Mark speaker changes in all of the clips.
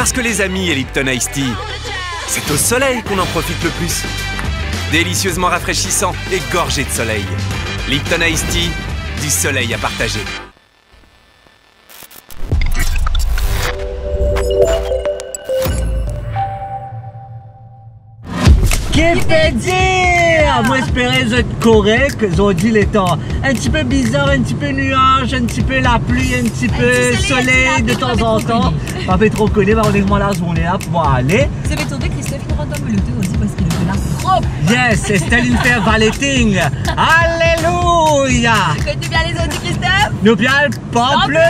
Speaker 1: Parce que les amis et Lipton Ice Tea, c'est au soleil qu'on en profite le plus. Délicieusement rafraîchissant et gorgé de soleil. Lipton Ice Tea, du soleil à partager.
Speaker 2: Que peut dire? Moi, j'espérais être correct. Ils ont dit les temps un petit peu bizarre, un petit peu nuage, un petit peu la pluie, un petit peu soleil de temps en temps. Pas trop connu, mais on est là, on est là pour pouvoir aller.
Speaker 3: Ça va tourner Christophe, il rentre dans le deux aussi parce qu'il est là propre.
Speaker 2: Yes, Estelle une faire valeting. Alléluia.
Speaker 3: Tu connais bien les autres, Christophe?
Speaker 2: Nous bien le pamplemousse.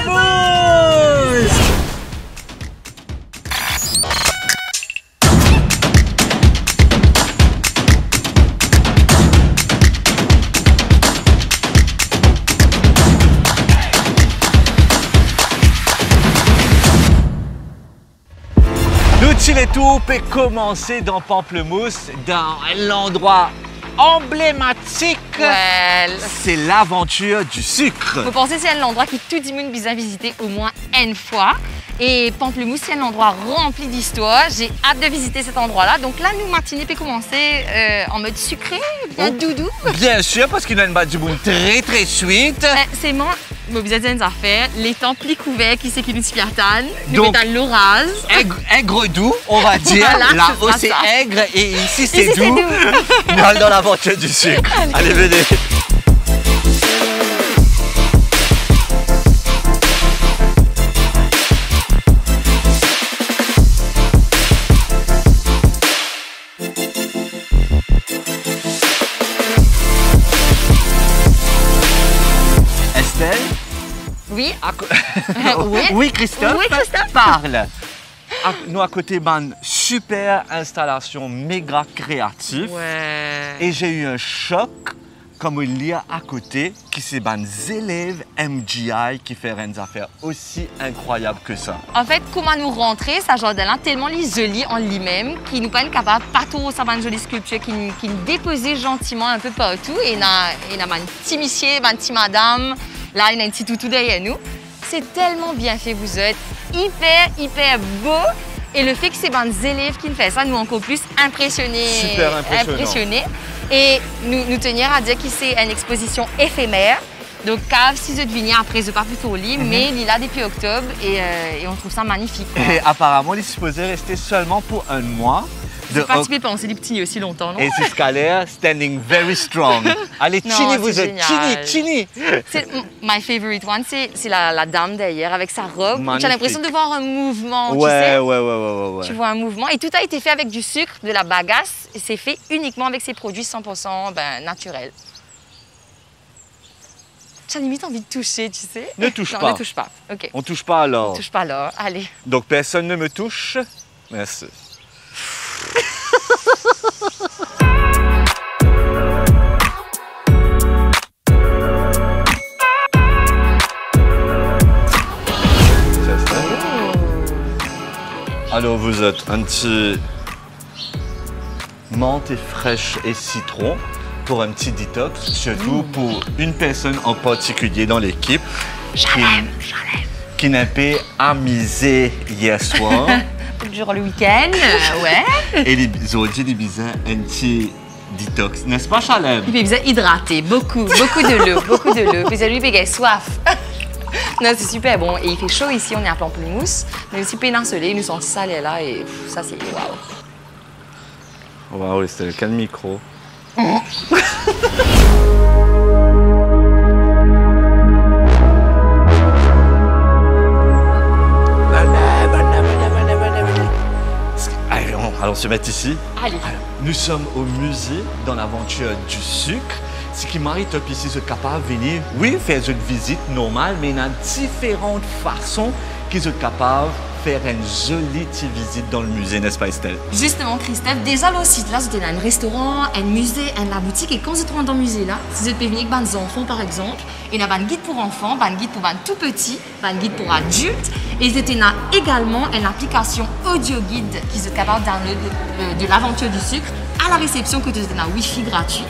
Speaker 2: Le tour peut commencer dans Pamplemousse, dans l'endroit emblématique.
Speaker 3: Ouais.
Speaker 2: C'est l'aventure du sucre.
Speaker 3: Vous pensez que c'est l'endroit qui tout le monde besoin visiter au moins une fois. Et Pamplemousse, c'est un endroit rempli d'histoire. J'ai hâte de visiter cet endroit-là. Donc là, nous, matinée peut commencer en mode sucré, bien doudou.
Speaker 2: Bien sûr, parce qu'il a une base du bout très très sweet.
Speaker 3: C'est moi. Vous êtes des affaires, les temps plis couverts qui c'est qui nous fiatane, nous
Speaker 2: Donc,
Speaker 3: mettons l'orage.
Speaker 2: Aigre doux, on va dire.
Speaker 3: Voilà,
Speaker 2: Là-haut, c'est
Speaker 3: ça.
Speaker 2: aigre et ici, c'est
Speaker 3: Ici,
Speaker 2: doux.
Speaker 3: c'est doux.
Speaker 2: Dans l'aventure du sucre. Allez, venez. Estelle?
Speaker 3: Oui.
Speaker 2: Oui, Christophe.
Speaker 3: Oui, Christophe.
Speaker 2: Parle. Nous, à côté, une super installation méga créative.
Speaker 3: Ouais.
Speaker 2: Et j'ai eu un choc, comme il y a à côté, qui c'est des élèves MGI qui font des affaires aussi incroyables que ça.
Speaker 3: En fait, comment nous rentrer, ça jardin-là, tellement joli en lui-même, qui nous pas capable partout, ça va une jolie sculpture, qui nous déposait gentiment un peu partout. Et il a un petit monsieur, une petite madame, là, il a un petit toutou derrière nous. C'est tellement bien fait, vous êtes hyper beau. Et le fait que c'est des élèves qui nous font ça, nous encore plus impressionnés.
Speaker 2: Super impressionnant.
Speaker 3: Et nous tenir à dire que c'est une exposition éphémère. Donc, cave, si vous venez après, je pas plutôt au lit, mais il est là depuis octobre et on trouve ça magnifique.
Speaker 2: Et apparemment, il est supposé rester seulement pour un mois.
Speaker 3: C'est pas typé penser les petits aussi longtemps, non?
Speaker 2: Et c'est scalaire, standing very strong. Allez,
Speaker 3: Non,
Speaker 2: Chini,
Speaker 3: c'est
Speaker 2: vous êtes
Speaker 3: génial.
Speaker 2: Chini.
Speaker 3: My favorite one, c'est la dame derrière avec sa robe. J'ai
Speaker 2: Magnifique.
Speaker 3: l'impression de voir un mouvement, tu
Speaker 2: Ouais,
Speaker 3: sais.
Speaker 2: ouais.
Speaker 3: Tu vois un mouvement. Et tout a été fait avec du sucre, de la bagasse. Et c'est fait uniquement avec ces produits 100% naturels. J'ai limite envie de toucher, tu sais.
Speaker 2: Ne touche
Speaker 3: Non,
Speaker 2: pas.
Speaker 3: ne touche pas. OK.
Speaker 2: On touche pas alors.
Speaker 3: On touche pas là. Allez.
Speaker 2: Donc, personne ne me touche. Merci. Alors, vous êtes un petit menthe et fraîche et citron pour un petit détox, surtout pour une personne en particulier dans l'équipe qui n'a pas amusé hier soir.
Speaker 3: Durant le week-end, ouais.
Speaker 2: Et les autres, ils besoin un petit détox, n'est-ce pas, Chalem?
Speaker 3: Il besoin hydrater, beaucoup de l'eau, beaucoup de l'eau. Puis lui, il a soif. Non, c'est super bon. Et il fait chaud ici, on est à Pamplemousse, mais aussi péninsulé, nous sommes salés là et ça, c'est waouh.
Speaker 2: Waouh, c'était quel micro? Allons se mettre ici.
Speaker 3: Allez.
Speaker 2: Nous sommes au musée dans l'aventure du sucre. Ce qui m'arrive ici, c'est capable de venir, oui, faire une visite normale, mais il y a différentes façons qu'ils sont capables de faire une jolie petite visite dans le musée, n'est-ce pas, Estelle?
Speaker 3: Justement, Christophe, déjà le site là, c'était un restaurant, un musée, la boutique. Et quand vous êtes dans le musée là, si vous êtes venir avec des enfants par exemple, il y a un guide pour enfants, un guide pour un tout petit, un guide pour adultes. Et il y a également une application audio guide qui est capable de l'aventure du sucre à la réception que vous avez un Wi-Fi gratuit.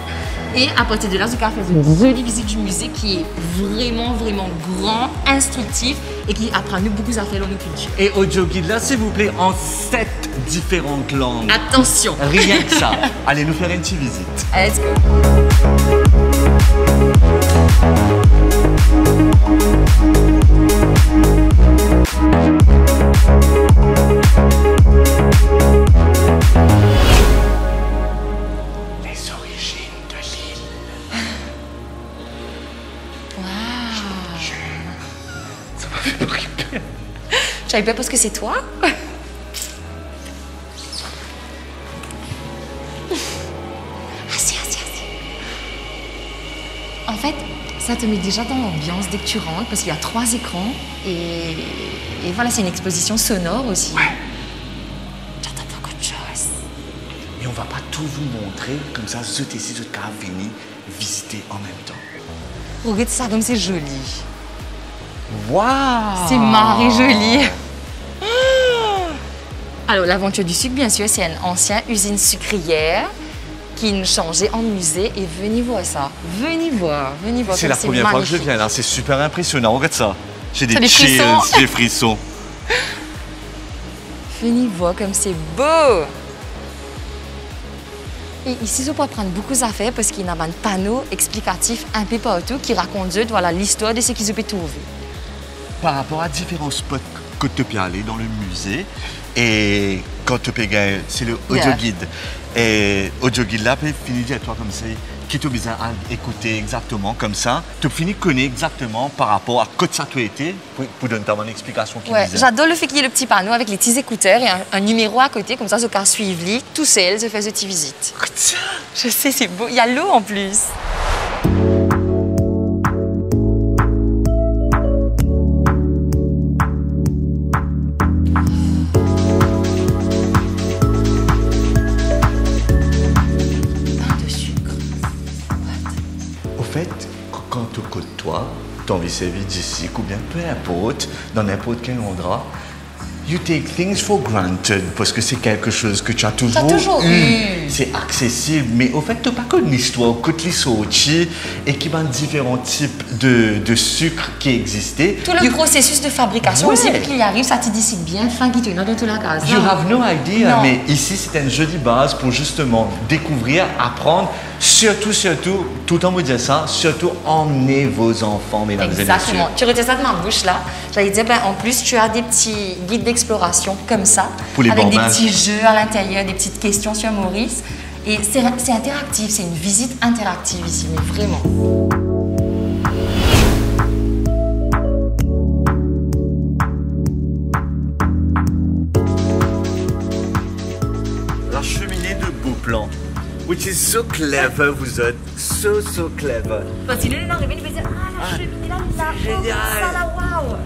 Speaker 3: Et à partir de là, je vais faire une jolie visite du musée qui est vraiment, vraiment grand, instructif et qui apprend nous beaucoup à faire dans nos cultures.
Speaker 2: Et audio guide là, s'il vous plaît, en 7 différentes langues.
Speaker 3: Attention!
Speaker 2: Rien que ça. Allez nous faire une petite visite.
Speaker 3: Let's go!
Speaker 2: Les origines de l'île.
Speaker 3: Wow!
Speaker 2: Ça m'a fait rire.
Speaker 3: Je savais pas parce que c'est toi? Assis. En fait, ça te met déjà dans l'ambiance dès que tu rentres parce qu'il y a 3 écrans et voilà, c'est une exposition sonore aussi.
Speaker 2: Ouais.
Speaker 3: J'entends beaucoup de choses.
Speaker 2: Mais on va pas tout vous montrer, comme ça, vous êtes ici, vous êtes venir visiter en même temps.
Speaker 3: Regarde ça comme c'est joli.
Speaker 2: Waouh!
Speaker 3: C'est marré joli. Alors, l'aventure du sucre, bien sûr, c'est une ancienne usine sucrière qui nous changeait en musée. Et venez voir ça. Venez voir.
Speaker 2: C'est la première fois que je viens là, c'est super impressionnant. Regarde ça. J'ai
Speaker 3: T'as
Speaker 2: des
Speaker 3: des frissons.
Speaker 2: chills, des frissons.
Speaker 3: Venez voir comme c'est beau. Et ici, on peut prendre beaucoup d'affaires parce qu'il y a un panneau explicatif un peu partout qui raconte voilà, l'histoire de ce qu'ils ont trouvé.
Speaker 2: Par rapport à différents spots que tu peux aller dans le musée, et quand tu peux gagner, c'est le audio guide. Et audio guide là, peut finir à toi comme ça, qui te besoin à écouter exactement comme ça. Tu finis connaître exactement par rapport à quoi ça tu été pour donner une explication qui
Speaker 3: Ouais,
Speaker 2: disait.
Speaker 3: j'adore le fait qu'il y ait le petit panneau avec les petits écouteurs et un numéro à côté, comme ça, ce cas suivre tout seul, je fais cette petite visite. Je sais, c'est beau. Il y a l'eau en plus.
Speaker 2: Au fait, quand tu côtoies ton vis-à-vis d'ici, ou bien peu importe, dans n'importe quel endroit, you take things for granted parce que c'est quelque chose que tu as toujours eu. C'est accessible, mais au fait, tu n'as pas qu'une histoire, que tu sorties et qui ont différents types de sucre qui existaient.
Speaker 3: Tout le processus de fabrication
Speaker 2: Ouais.
Speaker 3: aussi, pour qu'il y arrive, ça te décide bien, fin qui te donne dans toute la case.
Speaker 2: You have no idea,
Speaker 3: Non.
Speaker 2: mais ici c'est une jolie base pour justement découvrir, apprendre, surtout, tout en me disant ça, surtout emmenez vos enfants, mesdames et messieurs.
Speaker 3: Exactement. Tu retiens ça de ma bouche là. J'allais dire, ben, en plus, tu as des petits guides d'exploration comme ça,
Speaker 2: Pour les
Speaker 3: avec des
Speaker 2: bambins.
Speaker 3: petits jeux à l'intérieur, des petites questions sur Maurice. Et c'est interactif, c'est une visite interactive ici, mais vraiment.
Speaker 2: La cheminée de Beauplan, which is so clever, vous êtes so clever.
Speaker 3: Quand il est arrivé, il me dit, ah, la cheminée là,
Speaker 2: génial.
Speaker 3: ça là, waouh.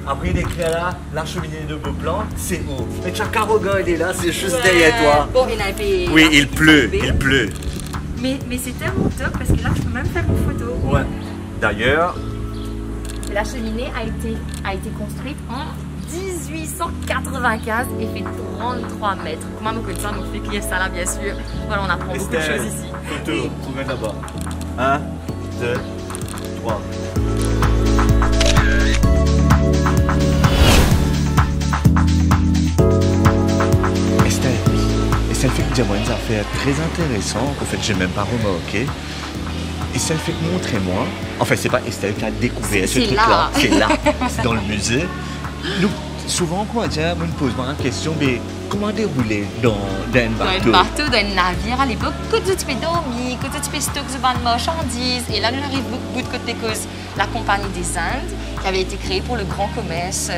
Speaker 2: Après il écrit là, la cheminée de Beauplan, c'est où? Mais Chacaroga, il est là, c'est juste derrière toi.
Speaker 3: Bon, il a été.
Speaker 2: Oui, il pleut.
Speaker 3: Mais c'est tellement top parce que là, je peux même faire une photo.
Speaker 2: Ouais. D'ailleurs,
Speaker 3: La cheminée a été construite en 1895 et fait 33 mètres. Comment me connaît ça, donc fait qu'il y a ça là, bien sûr. Voilà, on apprend beaucoup de choses ici.
Speaker 2: Photo, regarde là-bas. 1, 2, 3. Estelle fait que dis-moi une affaire très intéressante qu'en fait j'ai même pas remarqué. Estelle fait que montrez-moi. En fait, c'est pas Estelle qui a découvert ce
Speaker 3: C'est
Speaker 2: truc-là.
Speaker 3: là.
Speaker 2: C'est là, c'est dans le musée. Nous, souvent, quand on me pose la question, mais comment dérouler dans un bateau?
Speaker 3: Dans un navire à l'époque, que tu peux dormir, que tu peux stocker de marchandises. Et là, nous arrivons au bout de côté cause la Compagnie des Indes, qui avait été créée pour le grand commerce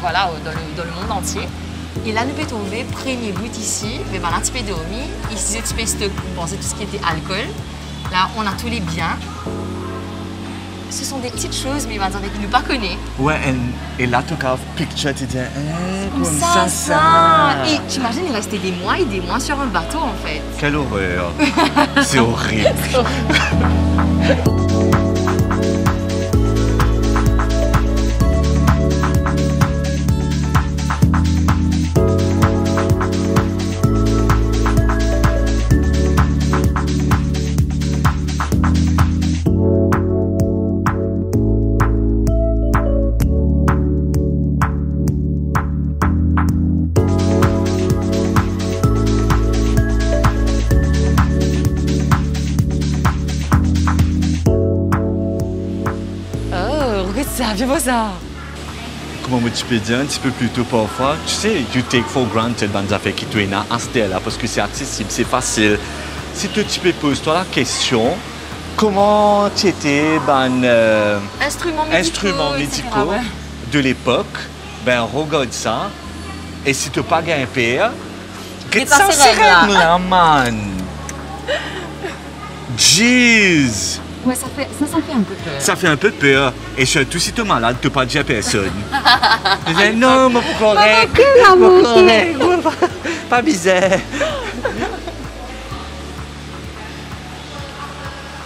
Speaker 3: voilà, dans le monde entier. Et là, nous pouvons trouver premier bout ici, mais ben là, tu peux dormir. Ici, tu peux stocker bon, c'est tout ce qui était alcool. Là, on a tous les biens. Ce sont des petites choses, mais avec qui nous pas connaît.
Speaker 2: Ouais, et là, tu as picture, tu dis, comme ça.
Speaker 3: Et t'imagines, il restait des mois et des mois sur un bateau, en fait.
Speaker 2: Quelle horreur. C'est horrible.
Speaker 3: je vois ça.
Speaker 2: Comment tu peux dire un petit peu plus tôt parfois, tu sais, you take for granted les affaires qui te viennent à Stella parce que c'est accessible, c'est facile. Si tu peux pose-toi la question, comment tu étais instruments médicaux
Speaker 3: ouais.
Speaker 2: de l'époque, ben regarde ça, et si tu n'as pas gagné un père, qu'est-ce que ça serait là, man? Jeez!
Speaker 3: Ouais, ça fait un peu peur.
Speaker 2: Ça fait un peu peur. Et surtout si tu es malade, tu n'as pas dit à personne. Tu dis non, mon correct, pas bizarre.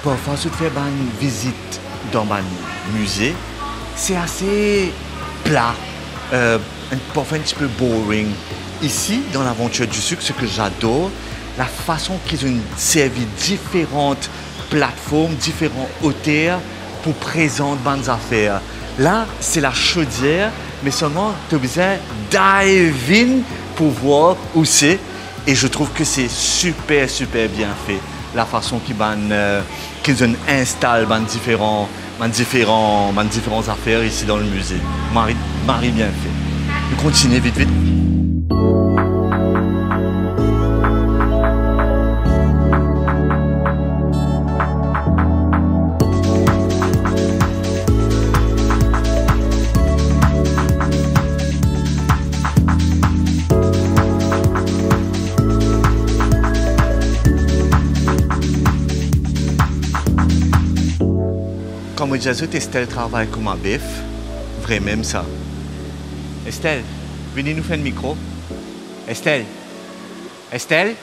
Speaker 2: Parfois, je fais une visite dans un musée, c'est assez plat, parfois un petit peu boring. Ici, dans l'aventure du sucre, ce que j'adore, la façon qu'ils ont servi différentes plateformes, différentes hauteurs pour présenter bonnes affaires. Là, c'est la chaudière, mais seulement tu as besoin dive in pour voir où c'est. Et je trouve que c'est super, super bien fait. La façon qu'ils installent différentes affaires ici dans le musée. Marie bien fait. Je continue vite, vite. Comme je disais, Estelle travaille comme un bif. Vraiment ça. Estelle, venez nous faire un micro. Estelle. Estelle.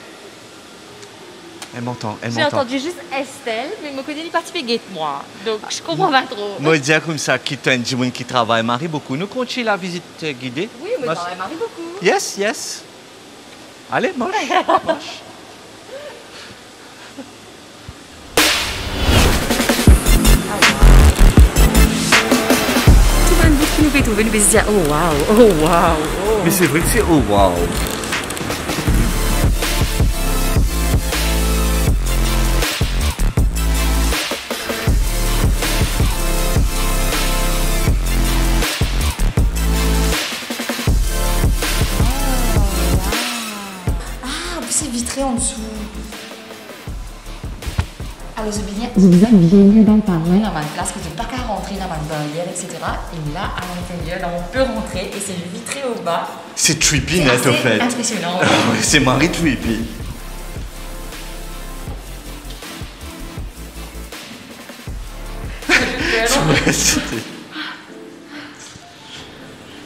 Speaker 2: Elle m'entend, elle
Speaker 3: J'ai
Speaker 2: m'entend.
Speaker 3: entendu juste Estelle, mais je me connais pas petit moi. Donc je comprends pas trop.
Speaker 2: Moi, je dis comme ça, qui travaille, Marie beaucoup. Nous continuons la visite guidée.
Speaker 3: Oui, mais travaille Marie beaucoup.
Speaker 2: Yes, yes. Allez, mange. Mange.
Speaker 3: Qui nous fait trouver, nous dire oh waouh, oh waouh. Oh.
Speaker 2: Mais c'est vrai que c'est oh waouh.
Speaker 3: Ah, c'est vitré en dessous. Alors, je viens venir dans le pavillon, dans ma place, que tu n'as pas qu'à rentrer dans ma barrière, etc. Et là, à l'intérieur, là, on peut rentrer et c'est vitré au bas.
Speaker 2: C'est trippy, net, au fait.
Speaker 3: C'est impressionnant.
Speaker 2: C'est Marie trippy.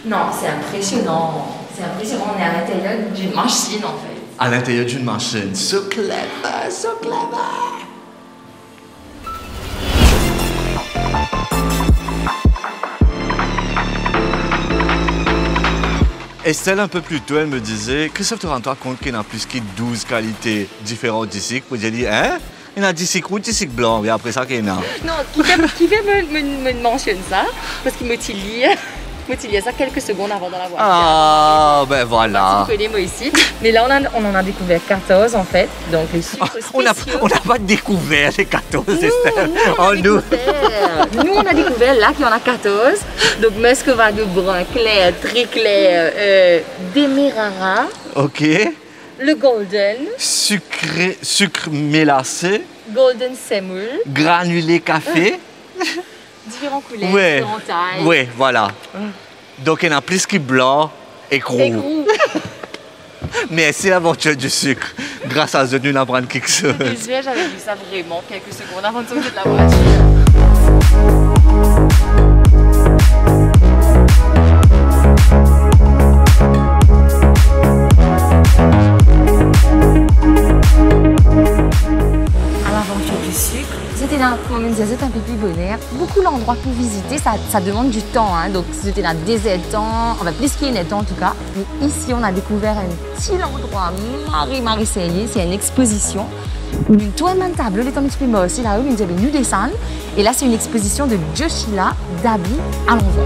Speaker 3: Non, c'est impressionnant. C'est impressionnant. On est à l'intérieur d'une machine, en fait.
Speaker 2: À l'intérieur d'une machine. So clever, so clever. Estelle, un peu plus tôt, elle me disait, Christophe, tu rends-toi compte qu'il y en a plus que 12 qualités différentes d'ici. J'ai dit, hein? Il y en a 10 roux, 10 blancs, et après ça, qu'il y en a.
Speaker 3: Non, qui fait me mentionne ça, parce qu'il me dit ça quelques secondes avant dans la voiture.
Speaker 2: Ah, ben voilà.
Speaker 3: Tu connais moi ici. Mais là, on en a découvert 14 en fait. Donc les sucres spéciaux.
Speaker 2: On n'a pas découvert les 14, Estelle. Nous,
Speaker 3: on a découvert là qu'il y en a 14. Donc Muscovado brun clair, très clair, Demerara.
Speaker 2: Ok.
Speaker 3: Le golden.
Speaker 2: Sucre mélacé.
Speaker 3: Golden semoule.
Speaker 2: Granulé café.
Speaker 3: Différentes couleurs,
Speaker 2: ouais.
Speaker 3: différentes tailles.
Speaker 2: Oui, voilà. Donc, il y en a plus qui blanc et gros. Mais c'est l'aventure du sucre. Grâce à Zenu, on apprend quelque chose.
Speaker 3: J'avais vu ça vraiment quelques secondes avant de sortir de la voiture. C'était là pour un peu plus bonheur. Beaucoup d'endroits pour visiter, ça demande du temps. Hein. Donc c'était là des temps, enfin plus qu'il y a temps en tout cas. Mais ici, on a découvert un petit endroit, Marie Sellier, c'est une exposition. Une toile de table, les temps un petit peu moche aussi là-haut, nous avons nous descendre. Et là, c'est une exposition de Joshila d'habits à l'envers.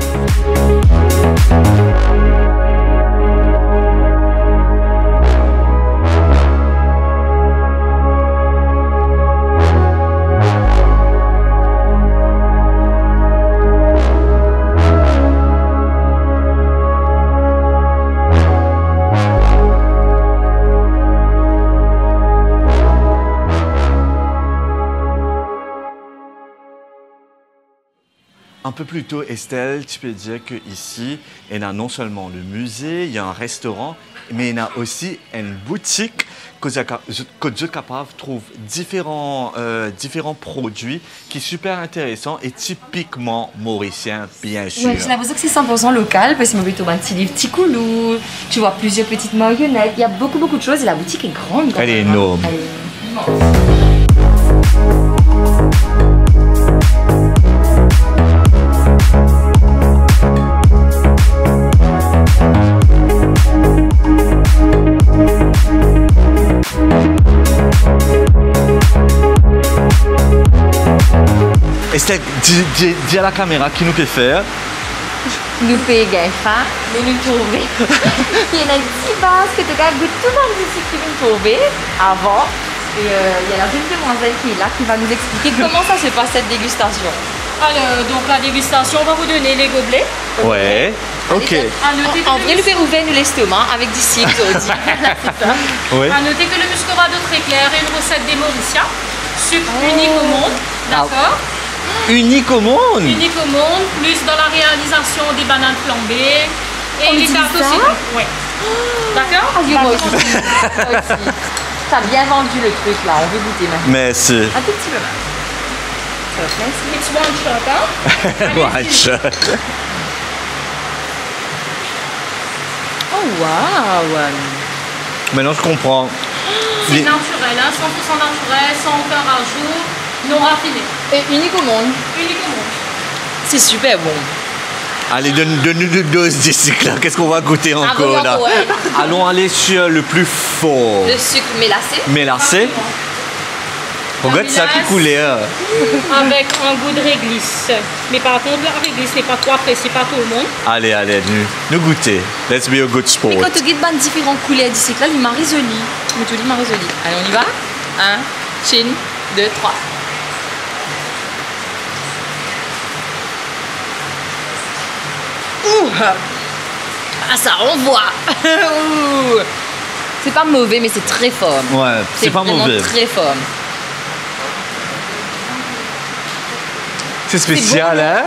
Speaker 2: peu plus tôt, Estelle, tu peux dire qu'ici, il y a non seulement le musée, il y a un restaurant, mais il y a aussi une boutique que tu es capable de trouver différents produits qui sont super intéressants et typiquement mauriciens, bien sûr.
Speaker 3: Ouais, j'ai l'impression que c'est 100% local parce qu'il m'a un petit livre petit coulou, tu vois plusieurs petites marionnettes, il y a beaucoup de choses et la boutique est grande.
Speaker 2: Elle est énorme.
Speaker 3: Elle est immense.
Speaker 2: Estelle, dis à la caméra qui nous peut faire.
Speaker 3: Nous payons gaffe, mais nous trouver. Il y a une petite base que tu as goûté tout le monde ici qui nous trouver avant. Et il y a la jeune demoiselle qui est là qui va nous expliquer comment ça se passe cette dégustation.
Speaker 4: Alors, donc la dégustation, on va vous donner les gobelets.
Speaker 2: Ouais, ok.
Speaker 3: En vrai, nous pouvons ouvrir l'estomac avec du sucre,
Speaker 2: Ouais.
Speaker 4: À noter que le muscovado très clair est une recette des Mauriciens. Sucre unique au monde, d'accord?
Speaker 2: Unique au monde.
Speaker 4: Unique au monde, plus dans la réalisation des bananes flambées et
Speaker 3: On
Speaker 4: les
Speaker 3: utilise
Speaker 4: tartes
Speaker 3: ça?
Speaker 4: aussi. Ouais. D'accord?
Speaker 3: Ah, moi aussi. Moi aussi. T'as bien vendu le truc là, on veut goûter maintenant.
Speaker 2: Merci.
Speaker 3: Un tout petit peu même. Ça va faire ça.
Speaker 4: It's one shot, hein?
Speaker 2: Watch.
Speaker 3: Oh waouh!
Speaker 2: Maintenant, je comprends.
Speaker 4: C'est naturel, hein? 100% naturel, sans aucun rajout, non raffiné.
Speaker 3: Et unique au monde.
Speaker 4: Unique au monde.
Speaker 3: C'est super bon.
Speaker 2: Allez, donne-nous une dose d'ici là. Qu'est-ce qu'on va goûter encore là?
Speaker 3: ouais.
Speaker 2: Allons aller sur le plus fort.
Speaker 3: Le sucre mélacé.
Speaker 2: Mélacé. Regarde ça qui coulait.
Speaker 4: Avec un goût de réglisse. Mais par contre, la réglisse n'est pas trop appréciée par tout le monde.
Speaker 2: Allez, nous goûter. Let's be a good sport.
Speaker 3: Et quand tu guides différents couleurs du sucre là, il m'a résolu. Mais tu dis m'a résolu. Allez, on y va? 1, chin, 2, 3. Ouh! Ah, ça renvoie! Ouh! C'est pas mauvais, mais c'est très fort.
Speaker 2: Ouais, c'est pas
Speaker 3: vraiment
Speaker 2: mauvais.
Speaker 3: Très fort.
Speaker 2: C'est spécial,
Speaker 3: bon,
Speaker 2: hein?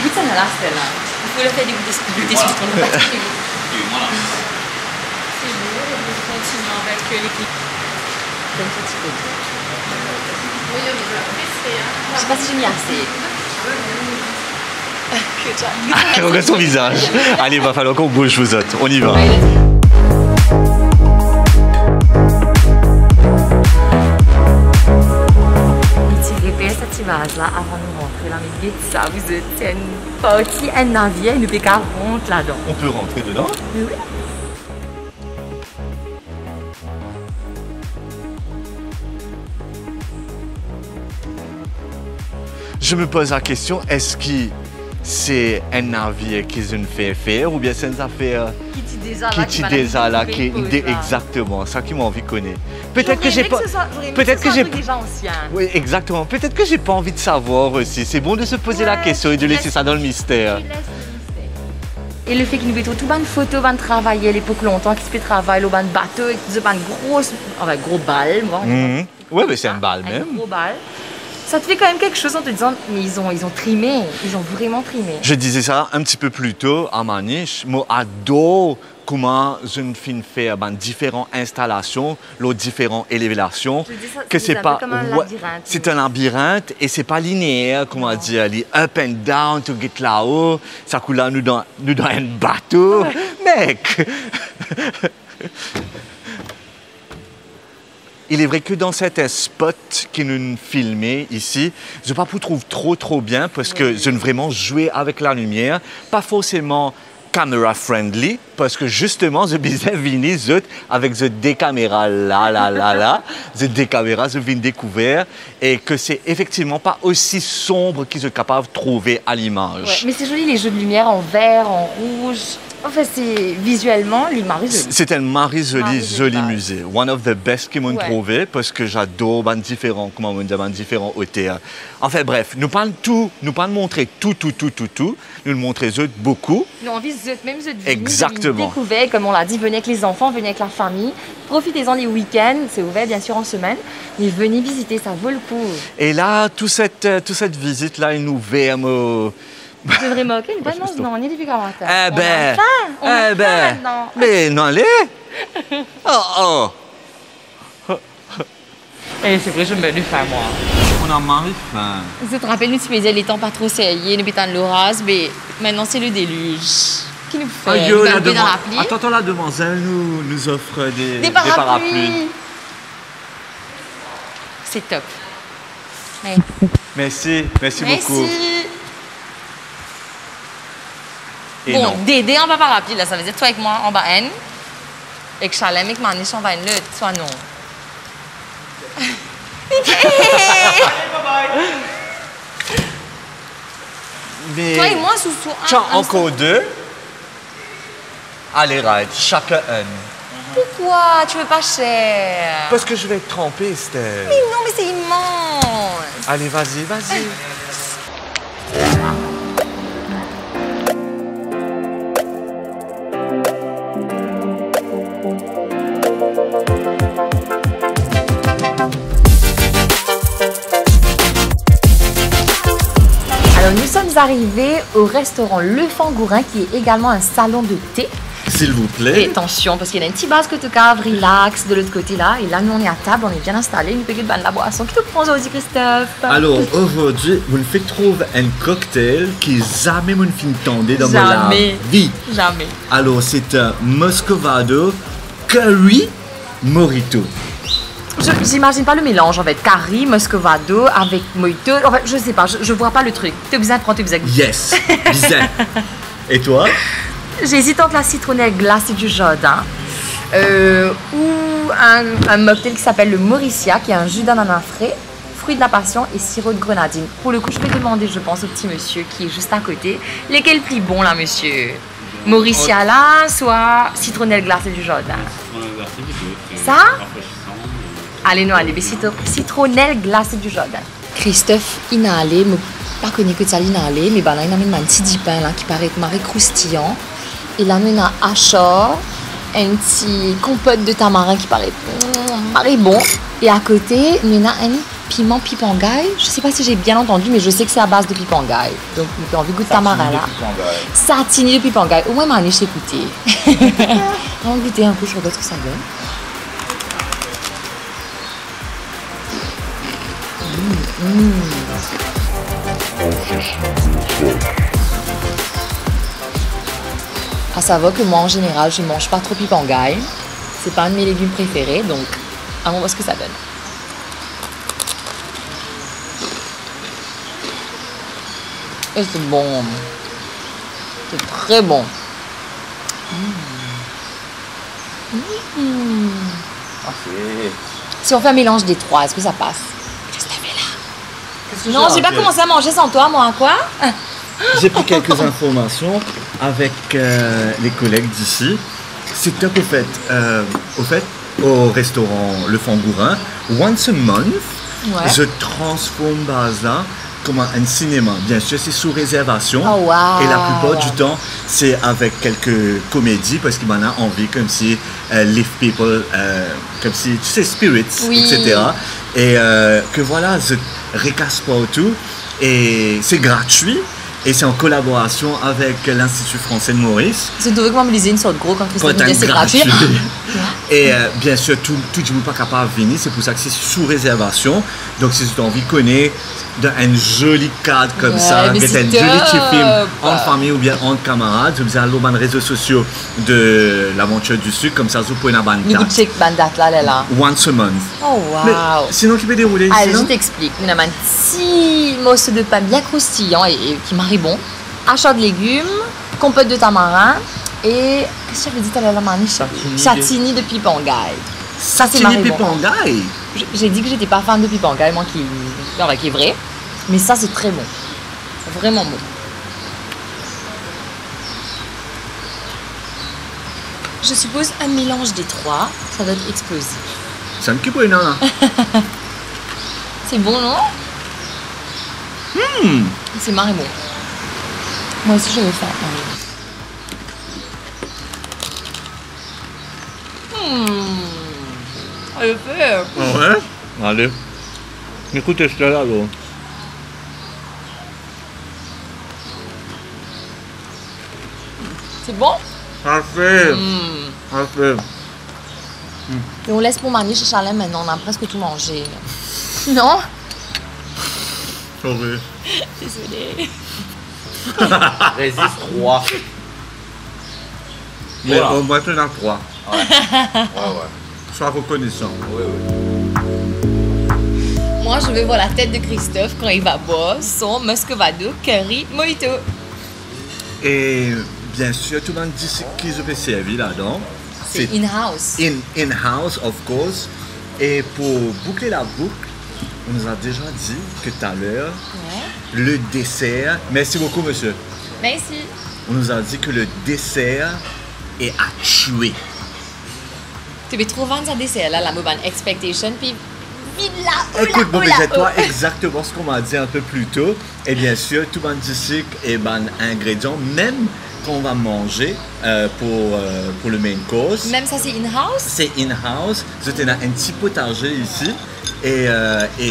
Speaker 3: Goûte ça dans la stella. Il faut le faire goûter sur ton
Speaker 4: C'est beau, on continue avec l'équipe.
Speaker 3: Je sais pas si j'ai mis assez.
Speaker 2: Regarde son visage. Allez, il va falloir qu'on bouge vous autres. On y va.
Speaker 3: Cette image là avant de rentrer là, mais dites ça, vous êtes c'est une partie, un navire, une PK rentre là-dedans.
Speaker 2: On peut rentrer dedans?
Speaker 3: Oui.
Speaker 2: Je me pose la question, est-ce que c'est un navire qu'ils ont fait faire ou bien c'est une affaire qui déjà là, qui exactement, ça qui m'a envie de connaître. Peut-être que j'ai pas, peut-être que j'ai
Speaker 3: déjà ancien.
Speaker 2: Oui, exactement. Peut-être que j'ai pas envie de savoir aussi. C'est bon de se poser la question et de laisser ça dans le mystère.
Speaker 3: Et le fait qu'il nous mette tout ban de photos, ban de travailler à l'époque longtemps, qui se fait travailler au ban de bateau, et qui ban de gros balles, moi.
Speaker 2: Ouais, mais c'est un bal
Speaker 3: Un
Speaker 2: même.
Speaker 3: gros bal. Ça te fait quand même quelque chose en te disant, mais ils ont trimé, ils ont vraiment trimé.
Speaker 2: Je disais ça un petit peu plus tôt à Maniche. Moi, j'adore comment une film fait différentes installations, les différentes élévations.
Speaker 3: Que c'est pas comme un labyrinthe.
Speaker 2: C'est un labyrinthe et c'est pas linéaire, comment dire, les up and down, to get là-haut, ça coule là, nous dans un bateau. Mec! Il est vrai que dans cet spot que nous filmons ici, je ne pas vous trouve trop bien parce que je ne vraiment jouer avec la lumière, pas forcément camera friendly parce que justement je viens venir avec des caméras là, des caméras je viens découvrir et que c'est effectivement pas aussi sombre qu'ils sont capables de trouver à l'image.
Speaker 3: Ouais, mais c'est joli les jeux de lumière en vert, en rouge. En fait, c'est visuellement, il m'a joli.
Speaker 2: C'est un mari joli, joli
Speaker 3: base.
Speaker 2: musée. One of the best qu'ils m'ont
Speaker 3: Ouais.
Speaker 2: trouvé parce que j'adore les différents, comment on dit, les différents hôtels. Enfin bref, nous parlons tout, nous parlons montrer tout. Nous le montrer beaucoup.
Speaker 3: Nous envie même de
Speaker 2: Exactement.
Speaker 3: découvrir, comme on l'a dit, venez avec les enfants, venez avec la famille. Profitez-en les week-ends, c'est ouvert bien sûr en semaine, mais venez visiter, ça vaut le coup.
Speaker 2: Et là, toute cette visite-là, il nous verme.
Speaker 3: Tu devrais moquer, mais non, on est depuis 40 ans.
Speaker 2: Eh ben,
Speaker 3: maintenant.
Speaker 2: mais non, allez. Oh.
Speaker 5: Et c'est vrai, je me le fais moi.
Speaker 2: On a marre faim.
Speaker 3: Je te rappelle, nous, tu faisais les temps pas trop sérieux, nous pétons l'orage, mais maintenant c'est le déluge. Qui nous fait
Speaker 2: Attends, la demoiselle nous offre des
Speaker 3: parapluies.
Speaker 2: parapluies.
Speaker 3: C'est top.
Speaker 2: Merci beaucoup. Et
Speaker 3: Bon,
Speaker 2: non.
Speaker 3: Dédé en bas parapluie, là, ça veut dire toi avec moi en bas N, et que Chalem avec Maniche en bas N, soit non.
Speaker 2: Mais
Speaker 3: Toi et moi, sous
Speaker 2: tiens, encore deux. Allez, ride, chacun un.
Speaker 3: Pourquoi? Tu veux pas cher?
Speaker 2: Parce que je vais être trempé, Esther.
Speaker 3: Mais non, mais c'est immense.
Speaker 2: Allez, vas-y.
Speaker 3: Alors, nous sommes arrivés au restaurant Le Fangourin, qui est également un salon de thé.
Speaker 2: S'il vous
Speaker 3: Et
Speaker 2: plaît.
Speaker 3: attention, parce qu'il y a une petite base que tu caves, relax, de l'autre côté là. Et là, nous, on est à table, on est bien installés. Nous payons de la boisson. Qui te prend aujourd'hui, Christophe?
Speaker 2: Alors, aujourd'hui, vous me faites trouver un cocktail qui jamais me fait tendre dans ma
Speaker 3: Jamais.
Speaker 2: vie.
Speaker 3: Jamais.
Speaker 2: Alors, c'est un Muscovado Curry Mojito.
Speaker 3: J'imagine pas le mélange en fait. Curry, Muscovado avec mojito. En fait, je sais pas, je vois pas le truc. T'es besoin de prendre, t'es besoin de goûter.
Speaker 2: Yes, bizarre. Et toi?
Speaker 3: J'hésite entre la citronnelle glacée du Jardin ou un mocktail qui s'appelle le Mauricia, qui est un jus d'ananas frais, fruit de la passion et sirop de grenadine. Pour le coup, je vais demander, je pense, au petit monsieur qui est juste à côté, lesquels plus bon là, monsieur? Mauricia là, soit citronnelle glacée du Jardin. Ça? Allez, non, allez, mais citronnelle glacée du Jardin. Christophe, il n'a allé, mais pas connu que ça, il n'a allé, mais ben là, il a mis un petit pain là qui paraît croustillant. Et là, nous, on a Achor, un petit compote de tamarin qui paraît bon. Et à côté, nous, on a un piment pipangaï. Je ne sais pas si j'ai bien entendu, mais je sais que c'est à base de pipangaï. Donc, j'ai envie de goûter tamarin là. Satini de pipangaï. Au moins, Manu, je t'ai écouté. On va goûter un coup, je regarde ce que ça donne. À savoir que moi, en général, je ne mange pas trop pipangaï. C'est pas un de mes légumes préférés, donc on va voir ce que ça donne. Et c'est bon. C'est très bon. Si on fait un mélange des trois, est-ce que ça passe? Christophe est là. Non, j'ai pas commencé à manger sans toi, moi, quoi?
Speaker 2: J'ai pris quelques informations avec les collègues d'ici. C'est top au fait, au restaurant Le Fangourin, once a month,
Speaker 3: Ouais.
Speaker 2: je transforme Baza comme un cinéma. Bien sûr, c'est sous réservation.
Speaker 3: Oh, wow.
Speaker 2: Et la plupart du temps, c'est avec quelques comédies parce qu'il m'en a envie, comme si Live People, comme si, tu sais, Spirits,
Speaker 3: Oui.
Speaker 2: etc. Et que voilà, je recasse pas tout. Et c'est gratuit. Et c'est en collaboration avec l'Institut français de Maurice.
Speaker 3: C'est trouvé comment me lisait une sorte de gros quand Christophe
Speaker 2: Pas
Speaker 3: me disait c'est gratuit.
Speaker 2: Et bien sûr, tout le monde pas capable de venir, c'est pour ça que c'est sous réservation. Donc, si tu as envie de connaître un joli cadre comme
Speaker 3: Ouais,
Speaker 2: ça,
Speaker 3: mais
Speaker 2: que
Speaker 3: c'est
Speaker 2: un joli petit
Speaker 3: top.
Speaker 2: film en famille ou bien entre camarades, vous allez sur les réseaux sociaux de l'aventure du sucre, comme ça, vous pouvez la bande
Speaker 3: Nous goûtons check bandat là, là, là.
Speaker 2: once a month.
Speaker 3: Oh,
Speaker 2: Mais
Speaker 3: wow.
Speaker 2: sinon, qui peut dérouler
Speaker 3: Allez,
Speaker 2: sinon?
Speaker 3: je t'explique. Nous avons un petit morceau de pain bien croustillant et qui marie bon. Achat de légumes, compote de tamarin et. Qu'est-ce que j'avais dit tout à l'heure, Maniche? Chatini de pipangaï. Ça, c'est
Speaker 2: Tini
Speaker 3: marie bon.
Speaker 2: Pipangaï.
Speaker 3: J'ai dit que j'étais pas fan de pipangaï, moi qui est vrai. Mais ça, c'est très bon. Vraiment bon. Je suppose un mélange des trois, ça doit être explosif.
Speaker 2: C'est un petit peu énorme.
Speaker 3: C'est bon, non? C'est marré bon. Moi aussi, je vais faire pareil. Elle fait.
Speaker 2: Ah ouais? Allez. Écoutez cela là.
Speaker 3: C'est bon?
Speaker 2: Parfait. Parfait.
Speaker 3: Et on laisse pour Mamie chez Charlène maintenant, on a presque tout mangé. Non?
Speaker 2: Sauvé.
Speaker 3: Désolée.
Speaker 5: Résiste 3.
Speaker 2: Mais
Speaker 5: Voilà.
Speaker 2: au moins tu en as 3.
Speaker 5: Ouais, ouais.
Speaker 2: Sois reconnaissant.
Speaker 5: Oui, oui.
Speaker 3: Moi, je veux voir la tête de Christophe quand il va boire son Muscovado Curry Mojito.
Speaker 2: Et bien sûr, tout le monde dit ce qu'ils ont servi là-dedans.
Speaker 3: C'est in-house.
Speaker 2: In-house, of course. Et pour boucler la boucle, on nous a déjà dit que tout à l'heure,
Speaker 3: Ouais.
Speaker 2: le dessert. Merci beaucoup, monsieur.
Speaker 3: Merci.
Speaker 2: On nous a dit que le dessert est à tuer.
Speaker 3: Tu veux trop vendre ça dessert là, la mauvaise expectation, puis vide là,
Speaker 2: Écoute, bon, c'est toi exactement ce qu'on m'a dit un peu plus tôt. Et bien sûr, tout le monde dit que ben, ingrédients, même quand on va manger pour le main course.
Speaker 3: Même ça, c'est in-house?
Speaker 2: C'est in-house. C'était un petit potager ici et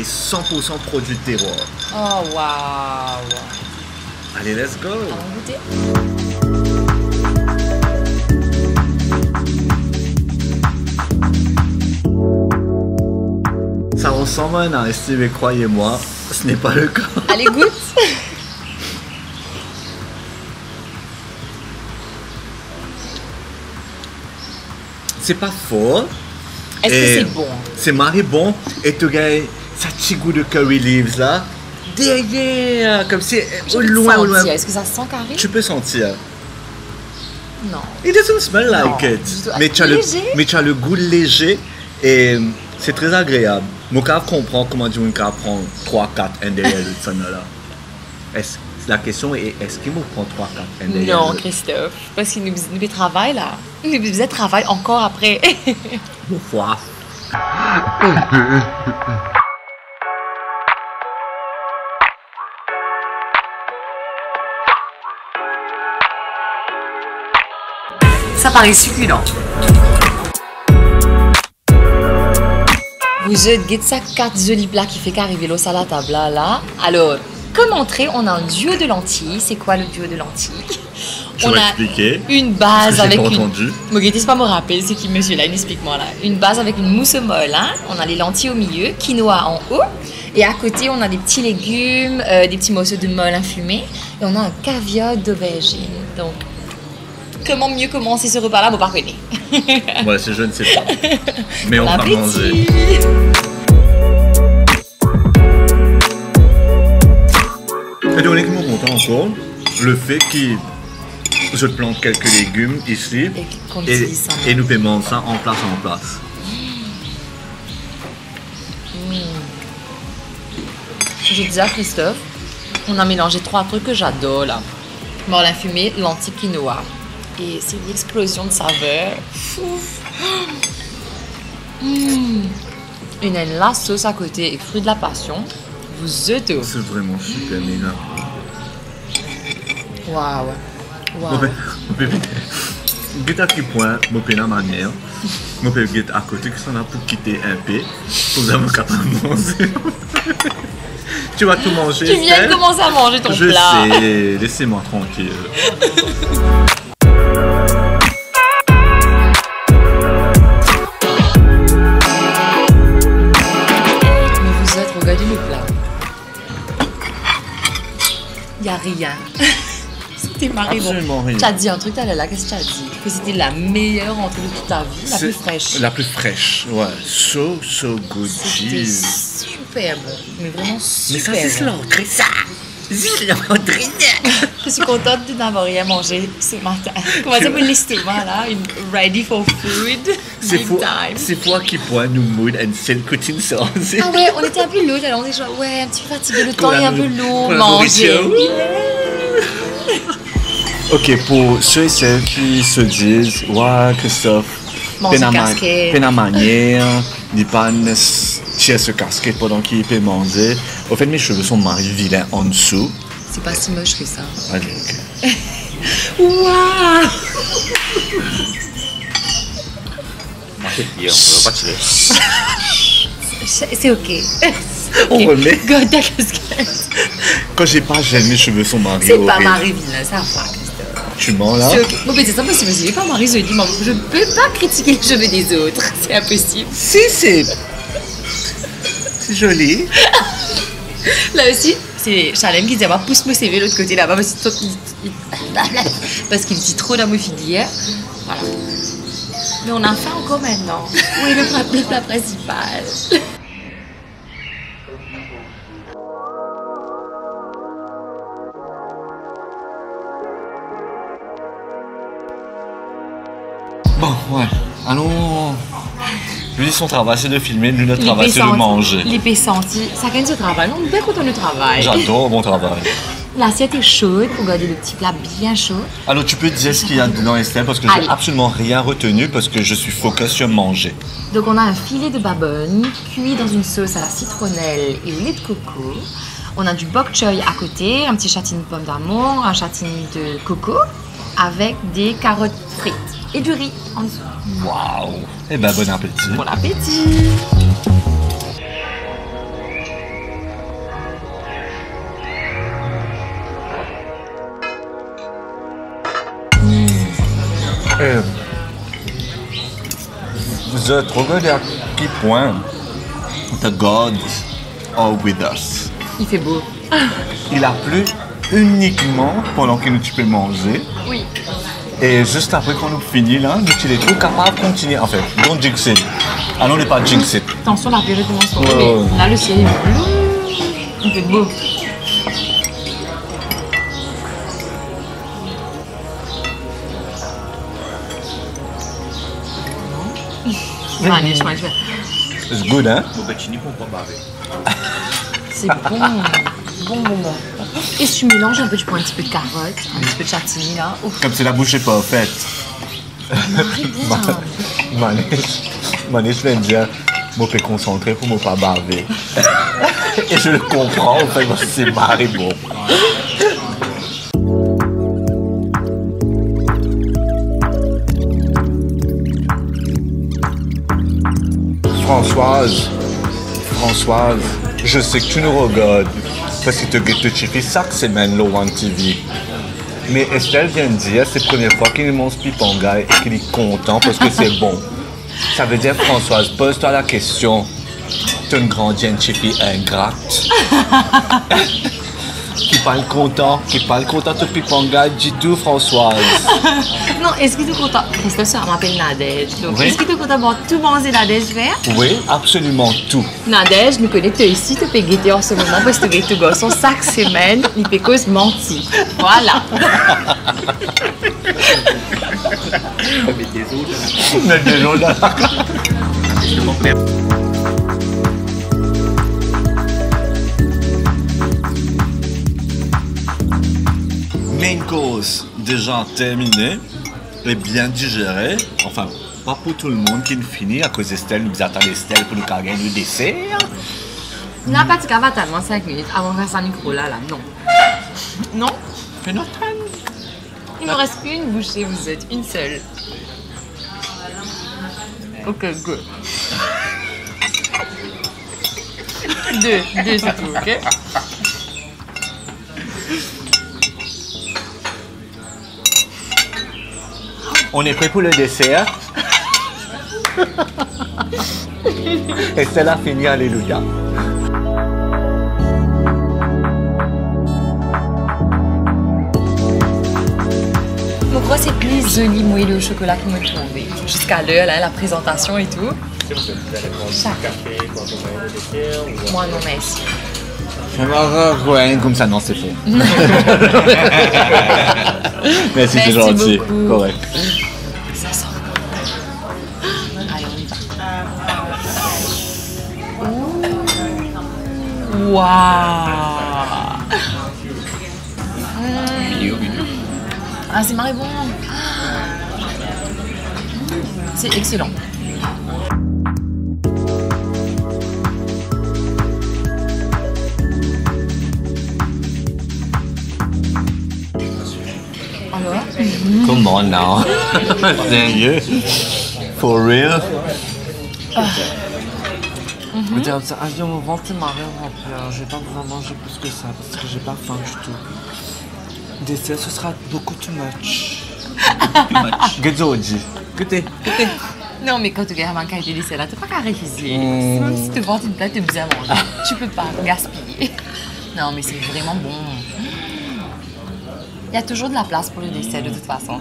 Speaker 2: 100% produit de terroir.
Speaker 3: Oh, wow.
Speaker 2: Allez, let's go!
Speaker 3: Allons goûter.
Speaker 2: Ça ressemble à un ice, mais croyez-moi, ce n'est pas le cas.
Speaker 3: Allez, goûte.
Speaker 2: C'est pas fort.
Speaker 3: Est-ce
Speaker 2: Et
Speaker 3: que c'est bon?
Speaker 2: C'est marré bon. Et tu gagnes ça petit goût de curry leaves là. Derrière, comme si
Speaker 3: Je
Speaker 2: au
Speaker 3: peux
Speaker 2: loin, au
Speaker 3: sentir.
Speaker 2: loin.
Speaker 3: Est-ce que ça sent carré?
Speaker 2: Tu peux sentir.
Speaker 3: Non.
Speaker 2: It doesn't smell like
Speaker 3: Non,
Speaker 2: it.
Speaker 3: du tout.
Speaker 2: Mais tu as,
Speaker 3: Léger.
Speaker 2: tu as le goût léger et c'est très agréable. Mon cas comprend comment dire une cas prend 3-4 derrière le son là. La question est est-ce qu'il me prend 3-4 derrière
Speaker 3: Non,
Speaker 2: le
Speaker 3: Christophe. Parce qu'il nous travaille là. Il nous faisait travail encore après.
Speaker 2: Bon, foie.
Speaker 3: Ça paraît succulent. Vous êtes guette ça 4 jolis plats qui fait qu'arriver l'eau à la table là. Alors, comme entrée, on a un duo de lentilles. C'est quoi le duo de lentilles?
Speaker 2: Tu
Speaker 3: On
Speaker 2: vas
Speaker 3: a
Speaker 2: expliquer.
Speaker 3: une base
Speaker 2: J'ai
Speaker 3: avec
Speaker 2: pas
Speaker 3: une...
Speaker 2: entendu.
Speaker 3: Moguetti, c'est pas me rappeler, c'est qui monsieur là, explique-moi là. Une base avec une mousse au molle, hein. On a les lentilles au milieu, quinoa en haut. Et à côté, on a des petits légumes, des petits morceaux de molle infumés. Et on a un caviar d'aubergine. Donc, comment mieux commencer ce repas-là? Bon, pas connaître.
Speaker 2: Ouais, c'est je ne sais pas. Mais on
Speaker 3: Bon
Speaker 2: va
Speaker 3: appétit.
Speaker 2: manger. Et donc, honnêtement, content encore. Le fait que je plante quelques légumes ici
Speaker 3: Et qu'on utilise ça.
Speaker 2: et nous paiement ça en place.
Speaker 3: Je disais à Christophe, on a mélangé 3 trucs que j'adore là. Molle infumée, lentilles, quinoa. Et c'est une explosion de saveurs. Une la sauce à côté et fruits de la passion. Vous êtes au...
Speaker 2: C'est vraiment super, Nina.
Speaker 3: Waouh.
Speaker 2: Mon père, guette à quel point, mon père la manière, mon père guette à côté que ça n'a pour quitter un peu, pour vous avoir capable de manger. Tu vas tout manger.
Speaker 3: Tu viens de
Speaker 2: Estelle?
Speaker 3: commencer à manger ton
Speaker 2: Je
Speaker 3: plat.
Speaker 2: sais, laissez-moi tranquille.
Speaker 3: Mais vous êtes, regardez le plat. Y a rien. C'était marré bon.
Speaker 2: Absolument rien.
Speaker 3: Tu as dit un truc, là, qu'est-ce que tu as dit? Que c'était la meilleure entrée de toute ta vie, la plus fraîche.
Speaker 2: La plus fraîche, ouais. So good,
Speaker 3: C'était
Speaker 2: jeez.
Speaker 3: super bon, mais vraiment
Speaker 2: Mais
Speaker 3: super
Speaker 2: ça, c'est
Speaker 3: bon.
Speaker 2: l'entrée, ça. C'est l'entrée.
Speaker 3: Je suis contente de n'avoir rien mangé ce matin. Comment ça pour l'estomac là? Une ready for food.
Speaker 2: C'est
Speaker 3: Big
Speaker 2: fou,
Speaker 3: time.
Speaker 2: c'est toi qui prends nous mood and c'est cooking sauce.
Speaker 3: Ah ouais, on était un peu lourd, alors on était genre, ouais, un petit peu fatigué, le temps
Speaker 2: Pour
Speaker 3: est
Speaker 2: la
Speaker 3: un peu
Speaker 2: nou-
Speaker 3: lourd,
Speaker 2: pour la
Speaker 3: manger.
Speaker 2: nourriture. Ok, pour ceux et celles qui se disent, ouais, Christophe,
Speaker 3: Mange une casquette.
Speaker 2: peine à manière, n'est pas tirer ce casquette pendant qu'il peut manger. Au fait, mes cheveux sont marrés vilains en dessous.
Speaker 3: C'est pas si moche que ça.
Speaker 2: Allez, ok.
Speaker 3: Waouh! C'est ok.
Speaker 2: On remet.
Speaker 3: Garde ta casquette.
Speaker 2: Quand j'ai pas gêné, mes cheveux sont marrés.
Speaker 3: C'est pas Marie Villain, ça va.
Speaker 2: Tu mens là?
Speaker 3: C'est ok. Bon, mais c'est ça parce que je n'ai pas Marie Jolie. Je ne peux pas critiquer les cheveux des autres. C'est impossible.
Speaker 2: Si, c'est joli.
Speaker 3: Là aussi, c'est Chalem qui dit « pousse mon CV de l'autre côté là-bas parce qu'il dit trop dans mes filières. » Voilà. Mais on a faim encore maintenant. Oui, le plat principal.
Speaker 2: Bon, ouais. Allons. Lui, son travail, c'est de filmer. Lui, notre travail, c'est de manger.
Speaker 3: L'épée sentie. Ça gagne ce travail. On est bien content du travail.
Speaker 2: J'adore mon travail.
Speaker 3: L'assiette est chaude. Regardez le petit plat bien chaud.
Speaker 2: Alors, tu peux dire ce qu'il y a dedans, Estelle, parce que j'ai absolument rien retenu, parce que je suis focus sur manger.
Speaker 3: Donc, on a un filet de babonne cuit dans une sauce à la citronnelle et au lait de coco. On a du bok choy à côté, un petit châtaigne de pomme d'amour, un châtaigne de coco, avec des carottes frites et du riz en dessous.
Speaker 2: Waouh! Eh ben, bon appétit.
Speaker 3: Bon appétit!
Speaker 2: Vous êtes regardez à quel point the gods are with us.
Speaker 3: Il fait beau.
Speaker 2: Il a plu uniquement pendant que nous tu peux manger.
Speaker 3: Oui.
Speaker 2: Et juste après qu'on nous finit là, nous tu es tout capable de continuer. En fait, don't jinx it. Ah non, on n'est pas jinx it.
Speaker 3: Attention, la période commence à
Speaker 2: Ouais,
Speaker 3: tomber.
Speaker 2: ouais.
Speaker 3: Là, le ciel est bleu. Il fait beau.
Speaker 2: It's good, hein?
Speaker 3: C'est bon. Bon. Et si tu mélanges un peu, tu prends un petit peu de carotte, un petit peu de châtaignier là. Ouf.
Speaker 2: Comme si la bouche est pas faite. Manish vient de dire, je peux concentrer pour ne pas baver. Et je le comprends, en fait, c'est marré bon. Françoise, je sais que tu nous regardes parce que tu te chiffres chaque semaine le One TV. Mais Estelle vient de dire, c'est la première fois qu'il mange Pipanga et qu'il est content parce que c'est bon. Ça veut dire, Françoise, pose-toi la question. Tu es une grande chiffie ingrate. Qui parle content de Pipanga, dis tout, Françoise.
Speaker 3: Non, est-ce que tu es content? Christophe, ça m'appelle Nadège. Donc,
Speaker 2: Oui.
Speaker 3: est-ce que tu es content d'avoir tout mangé Nadège vert?
Speaker 2: Oui, absolument tout.
Speaker 3: Nadège, nous connaissons ici, tu peux guetter en ce moment parce que tu gosses chaque semaine, il peut cause mentir. Voilà.
Speaker 2: Mais déjà là. Main course déjà terminée et bien digérée. Enfin, pas pour tout le monde qui ne finit à cause d'Estelle. Nous attendons Estelle pour nous carrer le dessert.
Speaker 3: N'a pas de cavate avant 5 minutes avant de faire ça micro là, non. Non?
Speaker 2: Fais notre train.
Speaker 3: Il ne reste qu'une bouchée, vous êtes une seule. Ok, good. Deux c'est tout, ok?
Speaker 2: On est prêt pour le dessert. Estelle a fini, alléluia.
Speaker 3: Mon croix, c'est plus joli moelleux au chocolat qui me trouvait. Jusqu'à l'heure, là, la présentation et tout. Moi, non, merci.
Speaker 2: Je vais avoir comme ça, non, c'est faux. Merci, c'est gentil.
Speaker 3: Beaucoup.
Speaker 2: Correct.
Speaker 3: Ça sent bon. Allez, on y va. Waouh! Ah, c'est marré bon. C'est excellent. Alors?
Speaker 2: Come on now. Sérieux? For real? Je dirais ça, ah, mon ventre c'est marré remplir. Je vais pas pouvoir manger plus que ça parce que j'ai pas faim du tout. Dessert, ce sera beaucoup too much. Gazzoji. Goûtez.
Speaker 3: Non, mais quand tu regardes un qualité de dessert là, t'as pas qu'à refuser. Même si tu vends une plate de bien manger, tu peux pas gaspiller. Non, mais c'est vraiment bon. Il y a toujours de la place pour le dessert de toute façon.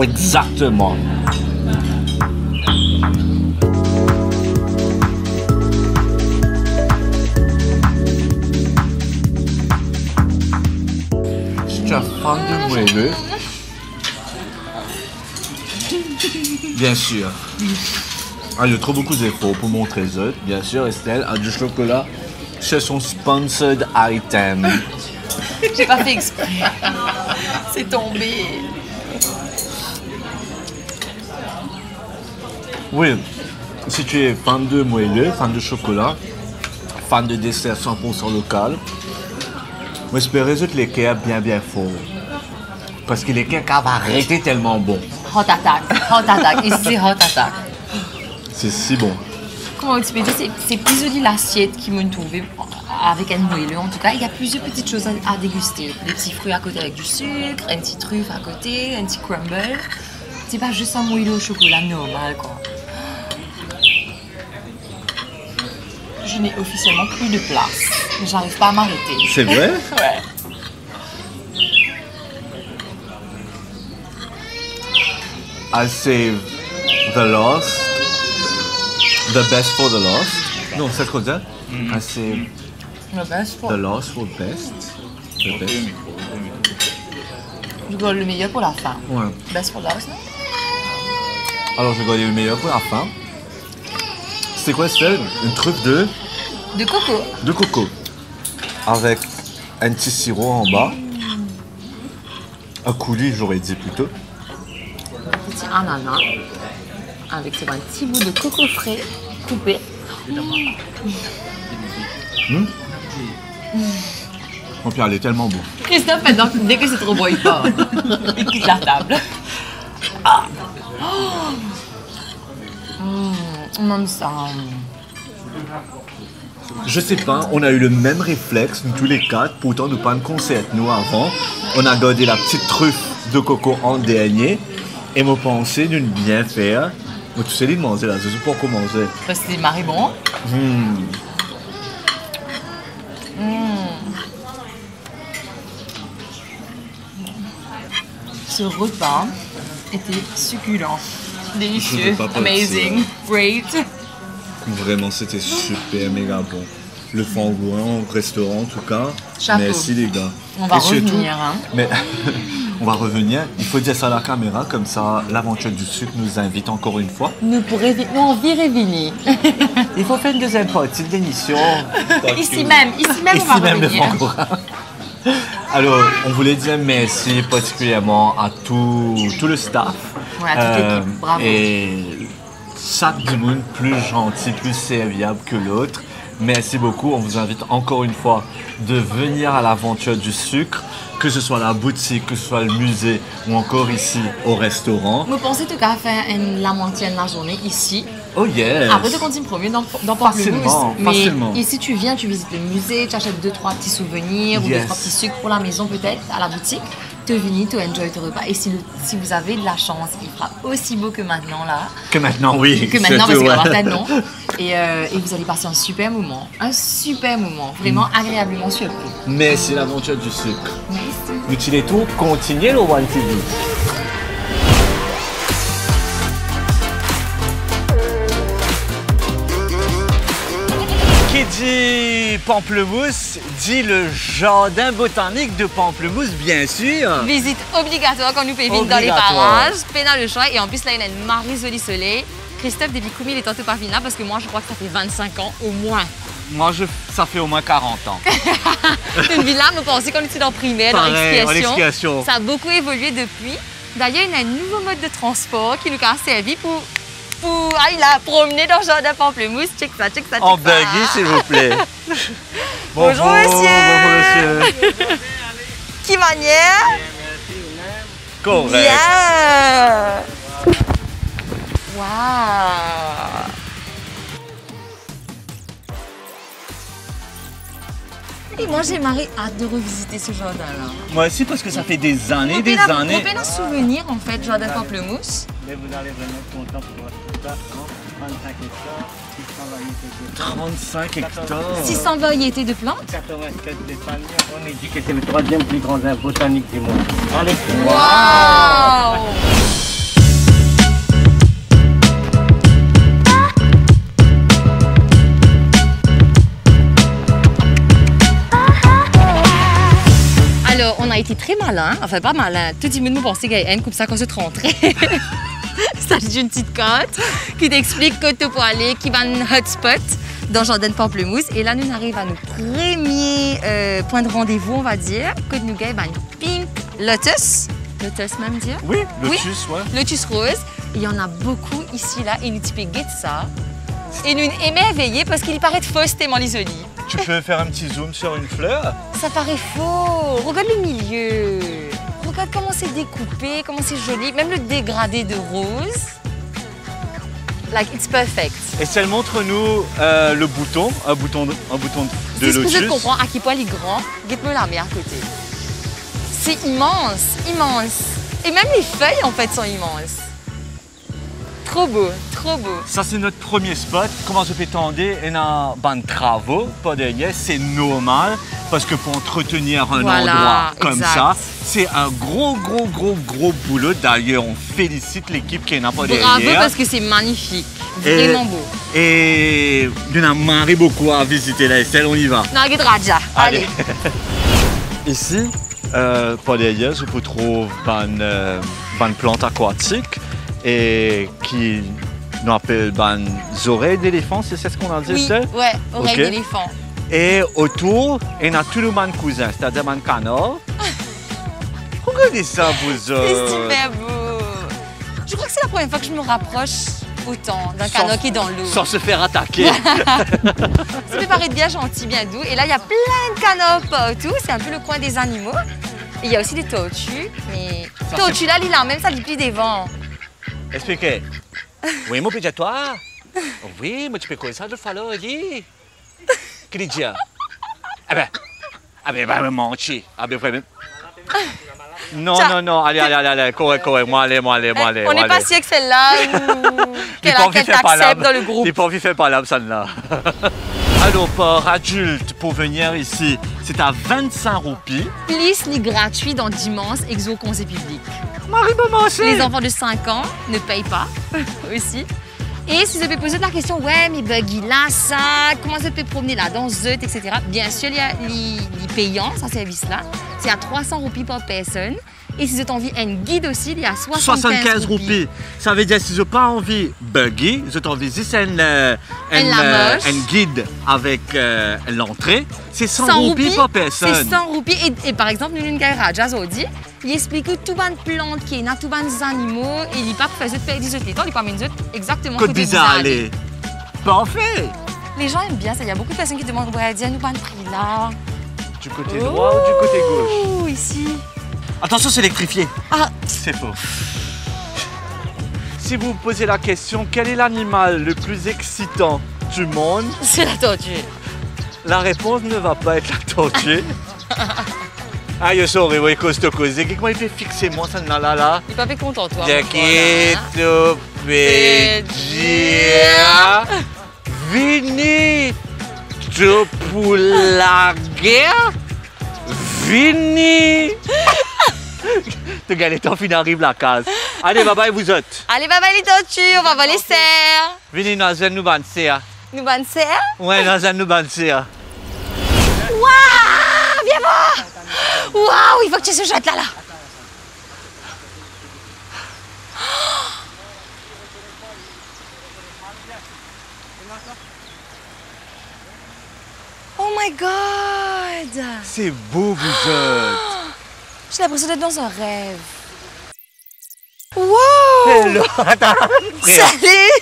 Speaker 2: Exactement. Si tu as faim de moelleux, bien sûr. Ah, je trouve beaucoup d'efforts pour montrer ça. Bien sûr, Estelle a du chocolat. C'est son sponsored item.
Speaker 3: J'ai pas fait exprès. C'est tombé.
Speaker 2: Oui, si tu es fan de moelleux, fan de chocolat, fan de dessert 100% local, j'espère que les cakes bien fort. Parce que les cakes vont arrêter tellement bon.
Speaker 3: Hot attack. Ici, c'est hot attack.
Speaker 2: C'est si bon.
Speaker 3: Comment expliquer? C'est plus joli l'assiette qui m'a trouvé avec un moelleux. En tout cas, il y a plusieurs petites choses à déguster. Des petits fruits à côté avec du sucre, un petit truffe à côté, un petit crumble. C'est pas juste un moelleux au chocolat normal, quoi. Je n'ai officiellement plus de place. J'arrive pas à m'arrêter.
Speaker 2: C'est vrai?
Speaker 3: Ouais.
Speaker 2: I save the lost, the best for the lost. Non, c'est quoi ça? I save
Speaker 3: Le best pour...
Speaker 2: the lost for best. The best.
Speaker 3: Je garde le meilleur pour la fin.
Speaker 2: Ouais.
Speaker 3: Best for last, non?
Speaker 2: Alors, je vais garder le meilleur pour la fin. C'est quoi, Estelle? Une truffe de
Speaker 3: De coco.
Speaker 2: coco. Avec un petit sirop en bas. Un coulis, j'aurais dit plutôt.
Speaker 3: Petit ananas. Avec un petit bout de coco frais coupé.
Speaker 2: Oh, Pierre, elle est tellement bon.
Speaker 3: Christophe, maintenant, dès que c'est trop bon, il part. Il quitte la table. Ah. On aime ça.
Speaker 2: Je sais pas, on a eu le même réflexe, nous tous les quatre, pourtant nous pas de concert, nous avant. On a gardé la petite truffe de coco en dernier et m'ont pensé d'une bien faire. Mais tu sais, de manger là, je sais pas comment manger.
Speaker 3: Parce que c'est marré bon. Ce repas était succulent, délicieux,
Speaker 2: Je veux pas partir.
Speaker 3: amazing, great.
Speaker 2: Vraiment, c'était super méga bon. Le fangouin au restaurant en tout cas.
Speaker 3: Chapeau.
Speaker 2: Merci les gars.
Speaker 3: On va
Speaker 2: Et surtout-
Speaker 3: revenir, hein.
Speaker 2: Mais on va revenir. Il faut dire ça à la caméra, comme ça l'aventure du sucre nous invite encore une fois.
Speaker 3: Nous on virait venir.
Speaker 2: Il faut faire une deuxième partie de l'émission.
Speaker 3: Ici même, on va
Speaker 2: Ici même le
Speaker 3: revenir.
Speaker 2: fangouin. Alors, on voulait dire merci particulièrement à tout le staff.
Speaker 3: Ouais, à toute l'équipe, bravo.
Speaker 2: Et chaque du monde plus gentil, plus serviable que l'autre. Merci beaucoup. On vous invite encore une fois de venir à l'aventure du sucre, que ce soit la boutique, que ce soit le musée ou encore ici au restaurant.
Speaker 3: Vous pensez tout cas faire la moitié de la journée ici.
Speaker 2: Oh yes!
Speaker 3: Après, tu continues promener dans Pamplemousse.
Speaker 2: Facilement,
Speaker 3: Mais
Speaker 2: facilement.
Speaker 3: ici, tu viens, tu visites le musée, tu achètes 2-3 petits souvenirs ou
Speaker 2: Yes.
Speaker 3: 2-3 petits sucres pour la maison peut-être, à la boutique. Tu viens, tu enjoy ton repas. Et si vous avez de la chance, il fera aussi beau que maintenant là.
Speaker 2: Que maintenant, oui.
Speaker 3: Que maintenant, parce
Speaker 2: surtout,
Speaker 3: qu'il va y avoir
Speaker 2: ouais.
Speaker 3: plein de noms. Et vous allez passer un super moment. Un super moment. Vraiment agréablement surpris.
Speaker 2: Merci l'aventure du sucre.
Speaker 3: Merci.
Speaker 2: Utile tout, continuez le One TV. Qui dit Pamplemousse dit le jardin botanique de Pamplemousse, bien sûr.
Speaker 3: Visite obligatoire quand nous pouvons venir dans les
Speaker 2: Obligatoire.
Speaker 3: parages, pénal le choix. Et en plus, là, il y a une marie joli soleil. Christophe, depuis combien il est en Parvina? Parce que moi, je crois que ça fait 25 ans au moins.
Speaker 2: Moi, ça fait au moins 40 ans.
Speaker 3: Une villa, me pensais qu'on était dans primaire, dans
Speaker 2: l'expiation.
Speaker 3: Ça a beaucoup évolué depuis. D'ailleurs, il y a un nouveau mode de transport qui nous a servi pour aller la promener dans le jardin Pamplemousse. Check ça, check ça, check ça.
Speaker 2: En buggy, s'il vous plaît.
Speaker 3: Bonjour, monsieur.
Speaker 2: Bonjour, monsieur.
Speaker 3: Qui manière?
Speaker 2: Correct.
Speaker 3: Bien. Waouh. Et moi, j'ai marre hâte de revisiter ce jardin-là.
Speaker 2: Moi aussi, parce que ça fait des années, des années.
Speaker 3: On peut un souvenir, en fait, jardin Pamplemousse.
Speaker 6: Mais vous allez vraiment content pour voir tout ça, 35 hectares, 600 variétés de
Speaker 2: 35 hectares.
Speaker 3: 600 variétés de plantes.
Speaker 6: 87 des palmiers. On est dit que c'est le 3e plus grand arbre botanique du monde. Allez.
Speaker 3: Waouh! Alors, on a été très malin, enfin pas malin, tout le monde pensait qu'il y avait une comme ça quand je rentrais. Ça, j'ai une petite carte qui t'explique que tu peux aller, qui va un hotspot dans le jardin de Pamplemousse. Et là, nous arrivons à notre premier point de rendez-vous, on va dire, que nous avons une pink lotus. Lotus, même dire?
Speaker 2: Oui, lotus, ouais.
Speaker 3: Lotus rose. Il y en a beaucoup ici, là, et nous typons guette ça. Et nous émerveillés parce qu'il paraît faux, tellement l'isolie.
Speaker 2: Tu peux faire un petit zoom sur une fleur?
Speaker 3: Ça paraît faux. Regarde le milieu. Regarde comment c'est découpé, comment c'est joli. Même le dégradé de rose. Like, it's perfect.
Speaker 2: Et celle montre-nous le bouton, un bouton de
Speaker 3: C'est ce que je
Speaker 2: lotus.
Speaker 3: comprends à quel point il est grand. Guette-moi la mer à côté. C'est immense, immense. Et même les feuilles, en fait, sont immenses. Trop beau, trop beau.
Speaker 2: Ça, c'est notre premier spot. Comment je peux t'entendre? On a des travaux, pas derrière, c'est normal. Parce que pour entretenir un endroit comme ça, c'est un gros boulot. D'ailleurs, on félicite l'équipe qui est là pas derrière.
Speaker 3: Bravo, parce que c'est magnifique. Vraiment beau.
Speaker 2: Et on a marré beaucoup à visiter la Estelle, on y va.
Speaker 3: Nugget Raja. Allez.
Speaker 2: Ici, pas derrière, je peux trouver une plante aquatique. Et qui nous appelle des oreilles d'éléphant, c'est ce qu'on a dit?
Speaker 3: Oui, ouais, oreilles d'éléphant.
Speaker 2: Et autour, il y a tout le monde cousin, c'est-à-dire un canard. Regardez ça, vous autres.
Speaker 3: C'est super beau. Je crois que c'est la première fois que je me rapproche autant d'un canard qui est dans l'eau.
Speaker 2: Sans se faire attaquer.
Speaker 3: Ça peut paraître bien gentil, bien doux. Et là, il y a plein de canards partout. C'est un peu le coin des animaux. Et il y a aussi des tortues. Mais tortues là, il a même ça, il plie des vents.
Speaker 2: Expliquez. Oui, mon petit toi. Oui, mais tu peux connaître ça de falloir dire. Qu'est-ce que tu dis? Ben, mentir. Vraiment. Non, allez, correct, moi, allez.
Speaker 3: On n'est pas si que celle-là qu'elle t'accepte dans le groupe.
Speaker 2: Les profits fait pas là, celle-là. Alors, pour adulte, pour venir ici, c'est à 25 roupies.
Speaker 3: Plus les gratuits dans d'immenses exo-conseils publics.
Speaker 2: Marie-maman,
Speaker 3: les enfants de 5 ans ne payent pas aussi. Et si vous avez posé la question, ouais, mais buggy là, ça, comment je peux promener là, dans Zeut, etc. Bien sûr, il y a les payants, ce service-là. C'est à 300 roupies par personne. Et si vous avez envie un guide aussi, il y a 75 roupies.
Speaker 2: Ça veut dire si vous n'avez pas envie buggy, vous avez envie juste un guide avec l'entrée, c'est 100 roupies par personne.
Speaker 3: C'est 100 roupies. Et par exemple, nous avons un Raja Zodi, il explique que tout les plantes qui sont, tous les animaux, et il ne peut pas faire des autres temps, il peut amener exactement
Speaker 2: côté bizarre aller. Parfait.
Speaker 3: Les gens aiment bien ça. Il y a beaucoup de personnes qui demandent, ouais, dis-nous pas de prix là.
Speaker 2: Du côté droit ou du côté gauche?
Speaker 3: Oh, ici.
Speaker 2: Attention, c'est électrifié.
Speaker 3: Ah.
Speaker 2: C'est faux. Si vous vous posez la question, quel est l'animal le plus excitant du monde?
Speaker 3: C'est la tortue.
Speaker 2: La réponse ne va pas être la tortue. Ah, je saurais, oui, costaud. Comment il fait fixer moi, ça là?
Speaker 3: Il n'est pas content, toi.
Speaker 2: Jaquito Pedia. Vini pour la guerre. Vini. Tu gagnes le temps, fin arrive la case. Allez, bye bye, vous autres.
Speaker 3: Allez, bye bye les tortues, on va voir les cerfs.
Speaker 2: Venez dans un nouveau cerf.
Speaker 3: Nous bonnes cerfs?
Speaker 2: Ouais, dans un nouveau cerf.
Speaker 3: Waouh, viens voir. Waouh, il faut que tu se jettes là. my God!
Speaker 2: C'est beau, vous êtes.
Speaker 3: J'ai l'impression d'être dans un rêve. Wow!
Speaker 2: Hello, attends.
Speaker 3: Salut!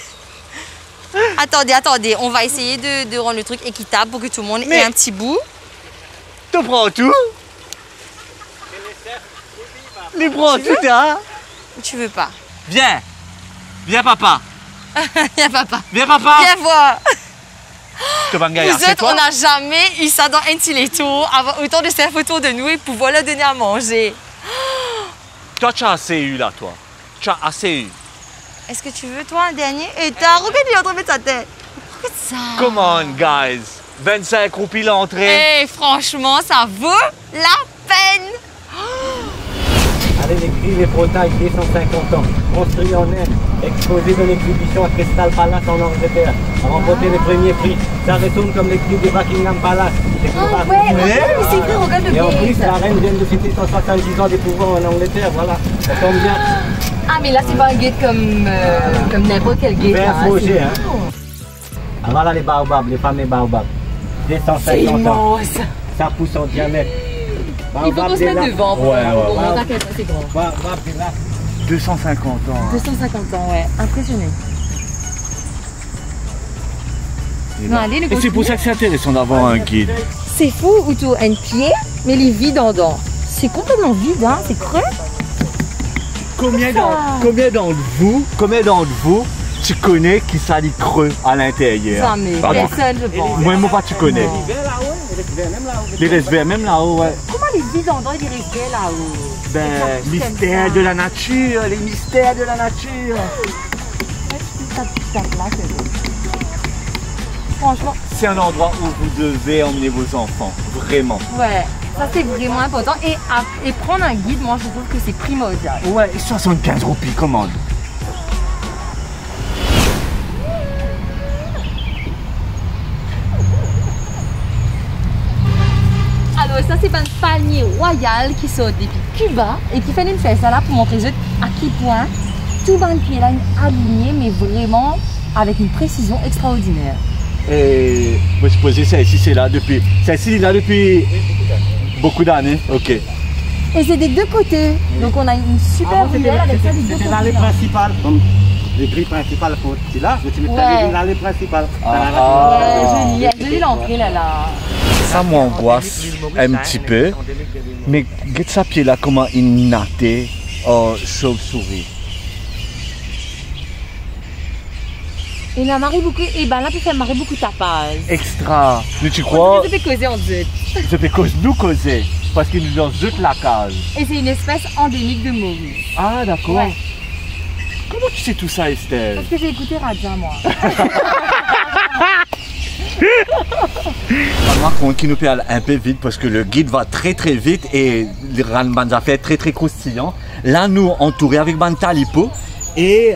Speaker 3: Attendez, on va essayer de rendre le truc équitable pour que tout le monde ait un petit bout.
Speaker 2: Tu prends tout? Les prends tout, hein?
Speaker 3: Tu veux pas?
Speaker 2: Viens. Viens, papa.
Speaker 3: Viens, papa.
Speaker 2: Viens, papa.
Speaker 3: Viens voir.
Speaker 2: Tu vas me gagner,
Speaker 3: Vous
Speaker 2: c'est
Speaker 3: êtes,
Speaker 2: toi?
Speaker 3: on n'a jamais eu ça dans un petit léto, avoir autant de self autour de nous et pouvoir leur donner à manger.
Speaker 2: Toi, tu as assez eu, là, toi. Tu as assez eu.
Speaker 3: Est-ce que tu veux, toi, un dernier? Et t'as regarde, il est en train de mettre sa tête. Regarde ça.
Speaker 2: Come on, guys. 25 roupies l'entrée.
Speaker 3: Eh, franchement, ça vaut la peine.
Speaker 6: Allez, l'église et Bretagne, 250 ans. Construit en Inde, exposé dans l'exhibition à Crystal Palace en Angleterre. A remporté les premiers prix. Ça retourne comme l'église de Buckingham Palace.
Speaker 3: Ah ouais, mais c'est vrai, regarde le
Speaker 6: Et en plus,
Speaker 3: base.
Speaker 6: la reine vient de fêter 170 ans des pouvoirs en Angleterre, voilà. Ça tombe bien.
Speaker 3: Ah, mais là, c'est pas un guide comme n'importe quel guide.
Speaker 6: Vert
Speaker 3: là,
Speaker 6: Fauger,
Speaker 3: c'est-
Speaker 6: hein. Ah, voilà les baobabs, les fameux baobabs.
Speaker 3: C'est
Speaker 6: 250 ans.
Speaker 3: immense.
Speaker 6: Ça pousse en diamètre.
Speaker 3: Il faut qu'on se mette devant pour
Speaker 6: Ouais,
Speaker 3: pour
Speaker 6: ouais.
Speaker 3: montrer à quel point c'est grand.
Speaker 6: Baobab, c'est là.
Speaker 2: 250 ans.
Speaker 3: 250 ans, ouais. Impressionné. Non, allez, le
Speaker 2: Et c'est pour ça que c'est intéressant d'avoir un guide.
Speaker 3: C'est fou où tu as un pied, mais il est vide en dedans. C'est complètement vide, hein, c'est creux.
Speaker 2: Combien d'entre vous, tu connais qui s'allie creux à l'intérieur?
Speaker 3: Jamais.
Speaker 2: Pardon.
Speaker 3: Personne, je pense.
Speaker 2: Moi, moi, tu connais.
Speaker 6: Les verts là-haut, les verts même là-haut.
Speaker 2: Les restes verts, même là-haut, ouais.
Speaker 3: Comment les vides en dedans, il restait là-haut?
Speaker 2: Ben, mystère de la nature, les mystères de la nature.
Speaker 3: Franchement,
Speaker 2: C'est un endroit où vous devez emmener vos enfants, vraiment.
Speaker 3: ouais. Ça, c'est vraiment important. Et prendre un guide, moi, je trouve que c'est primordial.
Speaker 2: Ouais, 75 roupies, commande.
Speaker 3: Alors, ça, c'est un palmier royal qui sort depuis Cuba et qui fait une fête ça là pour montrer à quel point tout le pied là est aligné, mais vraiment avec une précision extraordinaire.
Speaker 2: Et moi, je posais celle-ci, c'est là depuis. Celle-ci est là depuis beaucoup d'années. Ok.
Speaker 3: Et c'est des deux côtés. Donc, on a une super ruelle avec ça des deux
Speaker 6: C'était
Speaker 3: côtés.
Speaker 6: l'allée principale. Comme les grilles principales, c'est là, mais tu mets
Speaker 3: Ouais.
Speaker 6: l'allée principale.
Speaker 3: Ouais, joli l'entrée là.
Speaker 2: Ça m'angoisse un petit peu. Mais regarde sa pied là, comment il nattait en chauve-souris.
Speaker 3: Et la marée beaucoup, et ben là, puis ça marée beaucoup tapage.
Speaker 2: Extra. Mais tu crois,
Speaker 3: On peut causer en deux.
Speaker 2: ça fait cause nous causer. Parce qu'ils nous ont juste la cage.
Speaker 3: Et c'est une espèce endémique de Maurice.
Speaker 2: Ah, d'accord.
Speaker 3: Ouais.
Speaker 2: Comment tu sais tout ça, Estelle?
Speaker 3: Parce que j'ai écouté Radja, moi.
Speaker 2: Par contre, qui nous parle un peu vite parce que le guide va très très vite et les ranban affaires très très croustillant. Là, nous entourés avec Bantalipo et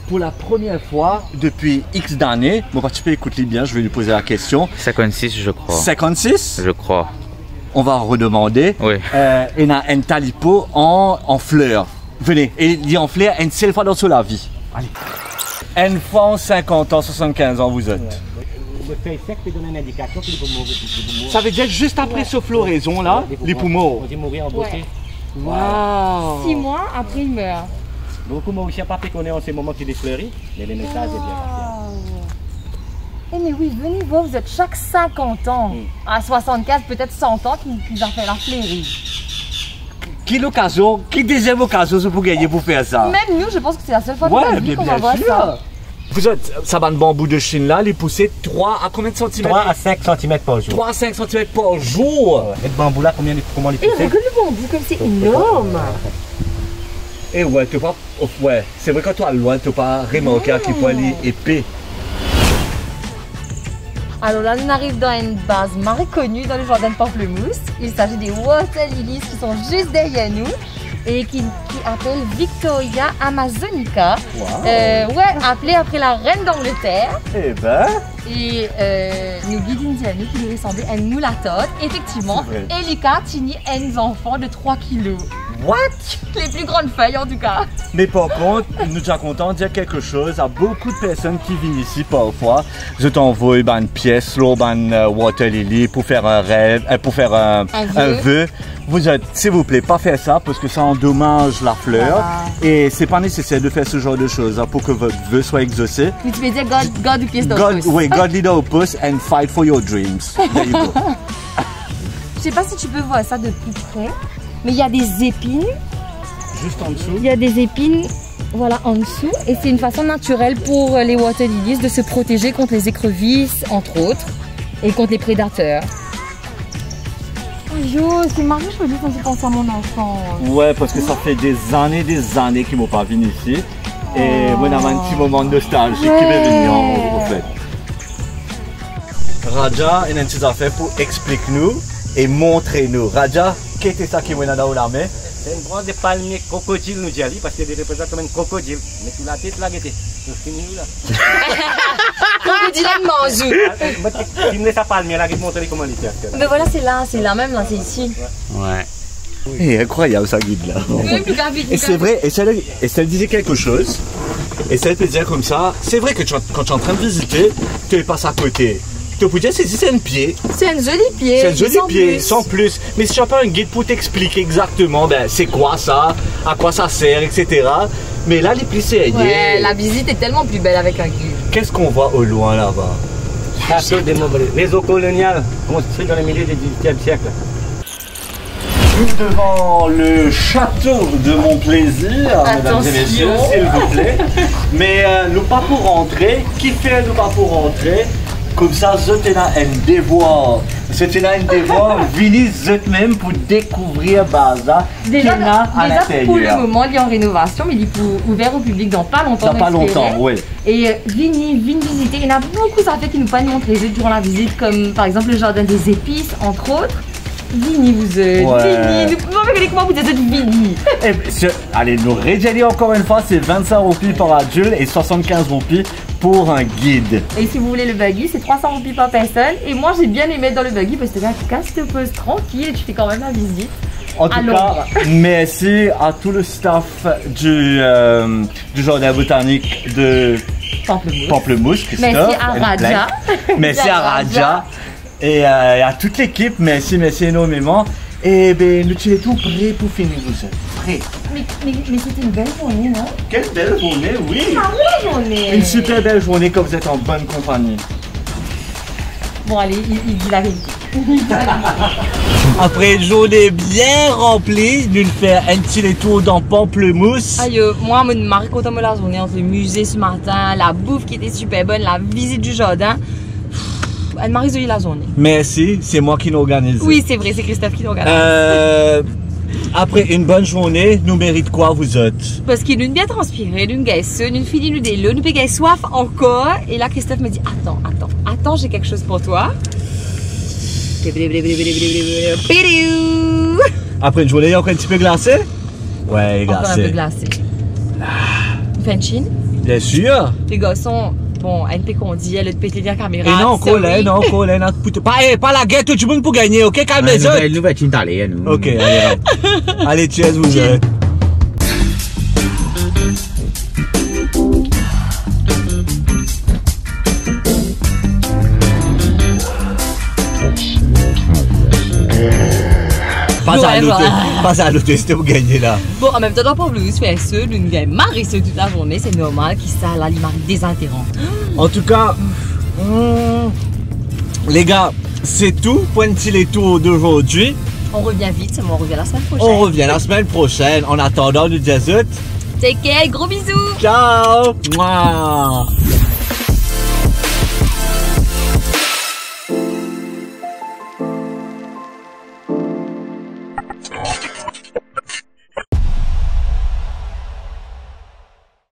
Speaker 2: pour la première fois depuis X d'années, bon, quand tu peux écouter bien, je vais lui poser la question.
Speaker 5: 56, je crois.
Speaker 2: 56?
Speaker 5: Je crois.
Speaker 2: On va redemander.
Speaker 5: Oui.
Speaker 2: Il y a un talipo en fleurs. Venez, et il dit en fleurs une seule fois dans la vie. Allez. Une fois 50 ans, 75 ans, vous êtes.
Speaker 6: Le feuille sec peut donner une indication qu'il peut mourir.
Speaker 2: Ça veut dire que juste après ce floraison là, les poumons.
Speaker 6: On dit mourir en beauté.
Speaker 2: Wow.
Speaker 3: 6 mois après, il meurt.
Speaker 6: Beaucoup Mauricien pas qu'on est en ces moments qu'il est fleuri, mais le message est bien passé.
Speaker 3: Eh mais oui, venez voir, vous êtes chaque 50 ans, à 75, peut-être 100 ans, qu'ils ont fait la flairie.
Speaker 2: Qui deuxième occasion pour gagner pour faire ça?
Speaker 3: Même nous, je pense que c'est la seule fois de
Speaker 2: Ouais,
Speaker 3: ma vie
Speaker 2: bien,
Speaker 3: qu'on
Speaker 2: bien
Speaker 3: va voir
Speaker 2: sûr.
Speaker 3: ça.
Speaker 2: Vous êtes, ça va de bambou de Chine là, les pousser 3 à combien de centimètres?
Speaker 6: 3 à 5 cm par jour.
Speaker 2: 3 à 5 centimètres par jour.
Speaker 6: Et le bambou là, comment les
Speaker 3: Et
Speaker 6: pousser?
Speaker 3: regarde le bambou comme c'est énorme.
Speaker 2: Et ouais, t'as pas. Ouais, c'est vrai quand tu es loin, t'as pas remarqué à quel point il est épais.
Speaker 3: Alors là, on arrive dans une base marée connue dans le jardin de Pamplemousse. Il s'agit des water lilies qui sont juste derrière nous et qui appellent Victoria Amazonica.
Speaker 2: Wow.
Speaker 3: Ouais, appelée après la reine d'Angleterre.
Speaker 2: Eh ben.
Speaker 3: Et nous guide indienne qui lui ressemblait à une moulatote. Effectivement,
Speaker 2: C'est vrai.
Speaker 3: Elika Tini a des enfants de 3 kilos.
Speaker 2: What?
Speaker 3: Les plus grandes feuilles en tout cas.
Speaker 2: Mais par contre, nous sommes contents de dire quelque chose à beaucoup de personnes qui viennent ici parfois. Je t'envoie une pièce, là, water lily pour faire un rêve, pour faire un vœu. Vous êtes, s'il vous plaît, pas faire ça parce que ça endommage la fleur. Et c'est pas nécessaire de faire ce genre de choses pour que votre vœu soit exaucé.
Speaker 3: Mais tu veux dire God ou pièce d'opus.
Speaker 2: Oui, God leader opus and fight for your dreams. There you go.
Speaker 3: Je sais pas si tu peux voir ça de plus près, mais il y a des épines.
Speaker 2: Juste en dessous.
Speaker 3: Il y a des épines, voilà, en dessous. Et c'est une façon naturelle pour les water lilies de se protéger contre les écrevisses, entre autres, et contre les prédateurs. Oh, yo, c'est marrant, je me dis quand je pense à mon enfant.
Speaker 2: Ouais, parce que ça fait des années qu'ils m'ont pas venu ici. Et moi, on a un petit moment de nostalgie qui m'est venu en fait. Raja, il y a une petite affaire pour expliquer-nous et montrer-nous. Raja, qu'est-ce que ça qui est dans la main?
Speaker 6: C'est une branche de palmier crocodile, nous disons, parce qu'il représente comme un crocodile. Mais sur la tête, là, c'est fini là.
Speaker 3: Crocodile mange.
Speaker 6: Tu me laisses à palmier là, qui te montre comment il est.
Speaker 3: Mais voilà, c'est là même, là, c'est ici.
Speaker 2: Ouais. C'est incroyable ça, guide là. Et c'est vrai, et ça disait quelque chose. Et ça te dire comme ça, c'est vrai que quand tu es en train de visiter, tu passes à côté. Tu peux dire c'est un pied.
Speaker 3: C'est un joli pied.
Speaker 2: C'est un joli pied, sans plus. Mais si tu n'as pas un guide pour t'expliquer exactement, ben c'est quoi ça, à quoi ça sert, etc. Mais là, les plis c'est
Speaker 3: ouais, la visite est tellement plus belle avec un guide.
Speaker 2: Qu'est-ce qu'on voit au loin là-bas?
Speaker 6: Château de Montbré, maison coloniale, construit dans le milieu du XVIIIe siècle.
Speaker 2: Devant le château de mon plaisir, mesdames et messieurs, s'il vous plaît. Mais nous pas pour rentrer. Qui fait nous pas pour rentrer? Comme ça, je t'ai là un devoir. Je t'ai là un devoir. Venez même pour découvrir Baza.
Speaker 3: Déjà pour le moment, il est en rénovation, mais il est ouvert au public dans pas longtemps.
Speaker 2: Dans pas longtemps, oui.
Speaker 3: Et venez visiter. Il y en a beaucoup d'affaires qui nous pas montrer durant la visite, comme par exemple le jardin des épices, entre autres. Vini, vous êtes.
Speaker 2: Ouais.
Speaker 3: Vini, nous comment vous êtes Vini.
Speaker 2: Allez, nous régaler encore une fois, c'est 25 roupies par adulte et 75 roupies pour un guide.
Speaker 3: Et si vous voulez le buggy, c'est 300 roupies par personne. Et moi, j'ai bien aimé être dans le buggy parce que là, tu te poses tranquille et tu fais quand même la visite.
Speaker 2: En tout cas, merci à tout le staff du jardin botanique de Pamplemousse, Christophe.
Speaker 3: Merci à Raja.
Speaker 2: Merci à Raja. Et à toute l'équipe, merci énormément. Et ben, nous sommes tout prêts pour finir tout ça. Prêts.
Speaker 3: Mais c'était une belle journée, non?
Speaker 2: Quelle belle journée, oui!
Speaker 3: Une belle journée!
Speaker 2: Une super belle journée quand vous êtes en bonne compagnie.
Speaker 3: Bon, allez, il dit la vérité.
Speaker 2: Après une journée bien remplie, nous faisons un petit tour dans Pamplemousse.
Speaker 3: Aïe, moi, je me suis content de la journée entre le musée ce matin, la bouffe qui était super bonne, la visite du jardin. Elle m'a résolu la journée.
Speaker 2: Merci, c'est moi qui l'organise.
Speaker 3: Oui, c'est vrai, c'est Christophe qui l'organise.
Speaker 2: Après une bonne journée, nous mérite quoi vous autres?
Speaker 3: Parce qu'il nous bien transpiré, nous gaisse, nous fini nous des nous payons soif encore. Et là, Christophe me dit attends, j'ai quelque chose pour toi.
Speaker 2: Après une journée encore un petit peu glacée? Ouais, glacée.
Speaker 3: Encore un peu glacée. Fenchine?
Speaker 2: Bien sûr.
Speaker 3: Les garçons. Bon, elle peut qu'on dit, elle peut te dire la caméra.
Speaker 2: Et non, Colin, pas la guerre, tout le monde pour gagner, ok? Calmez-vous.
Speaker 7: Nous va être allez, nous.
Speaker 2: Ok, allez, allez, cheers, vous êtes. Pas à l'autre, c'était pour gagner là.
Speaker 3: Bon, en même temps, pour Blues, faire ça, nous gagnons marrer ça toute la journée, c'est normal qu'il ça là, il marie désinterrompt.
Speaker 2: En tout cas, les gars, c'est tout pour un petit tour d'aujourd'hui.
Speaker 3: On revient vite, on revient la semaine prochaine.
Speaker 2: On revient la semaine prochaine. En attendant, nous disons
Speaker 3: take care, gros bisous.
Speaker 2: Ciao. Mouah.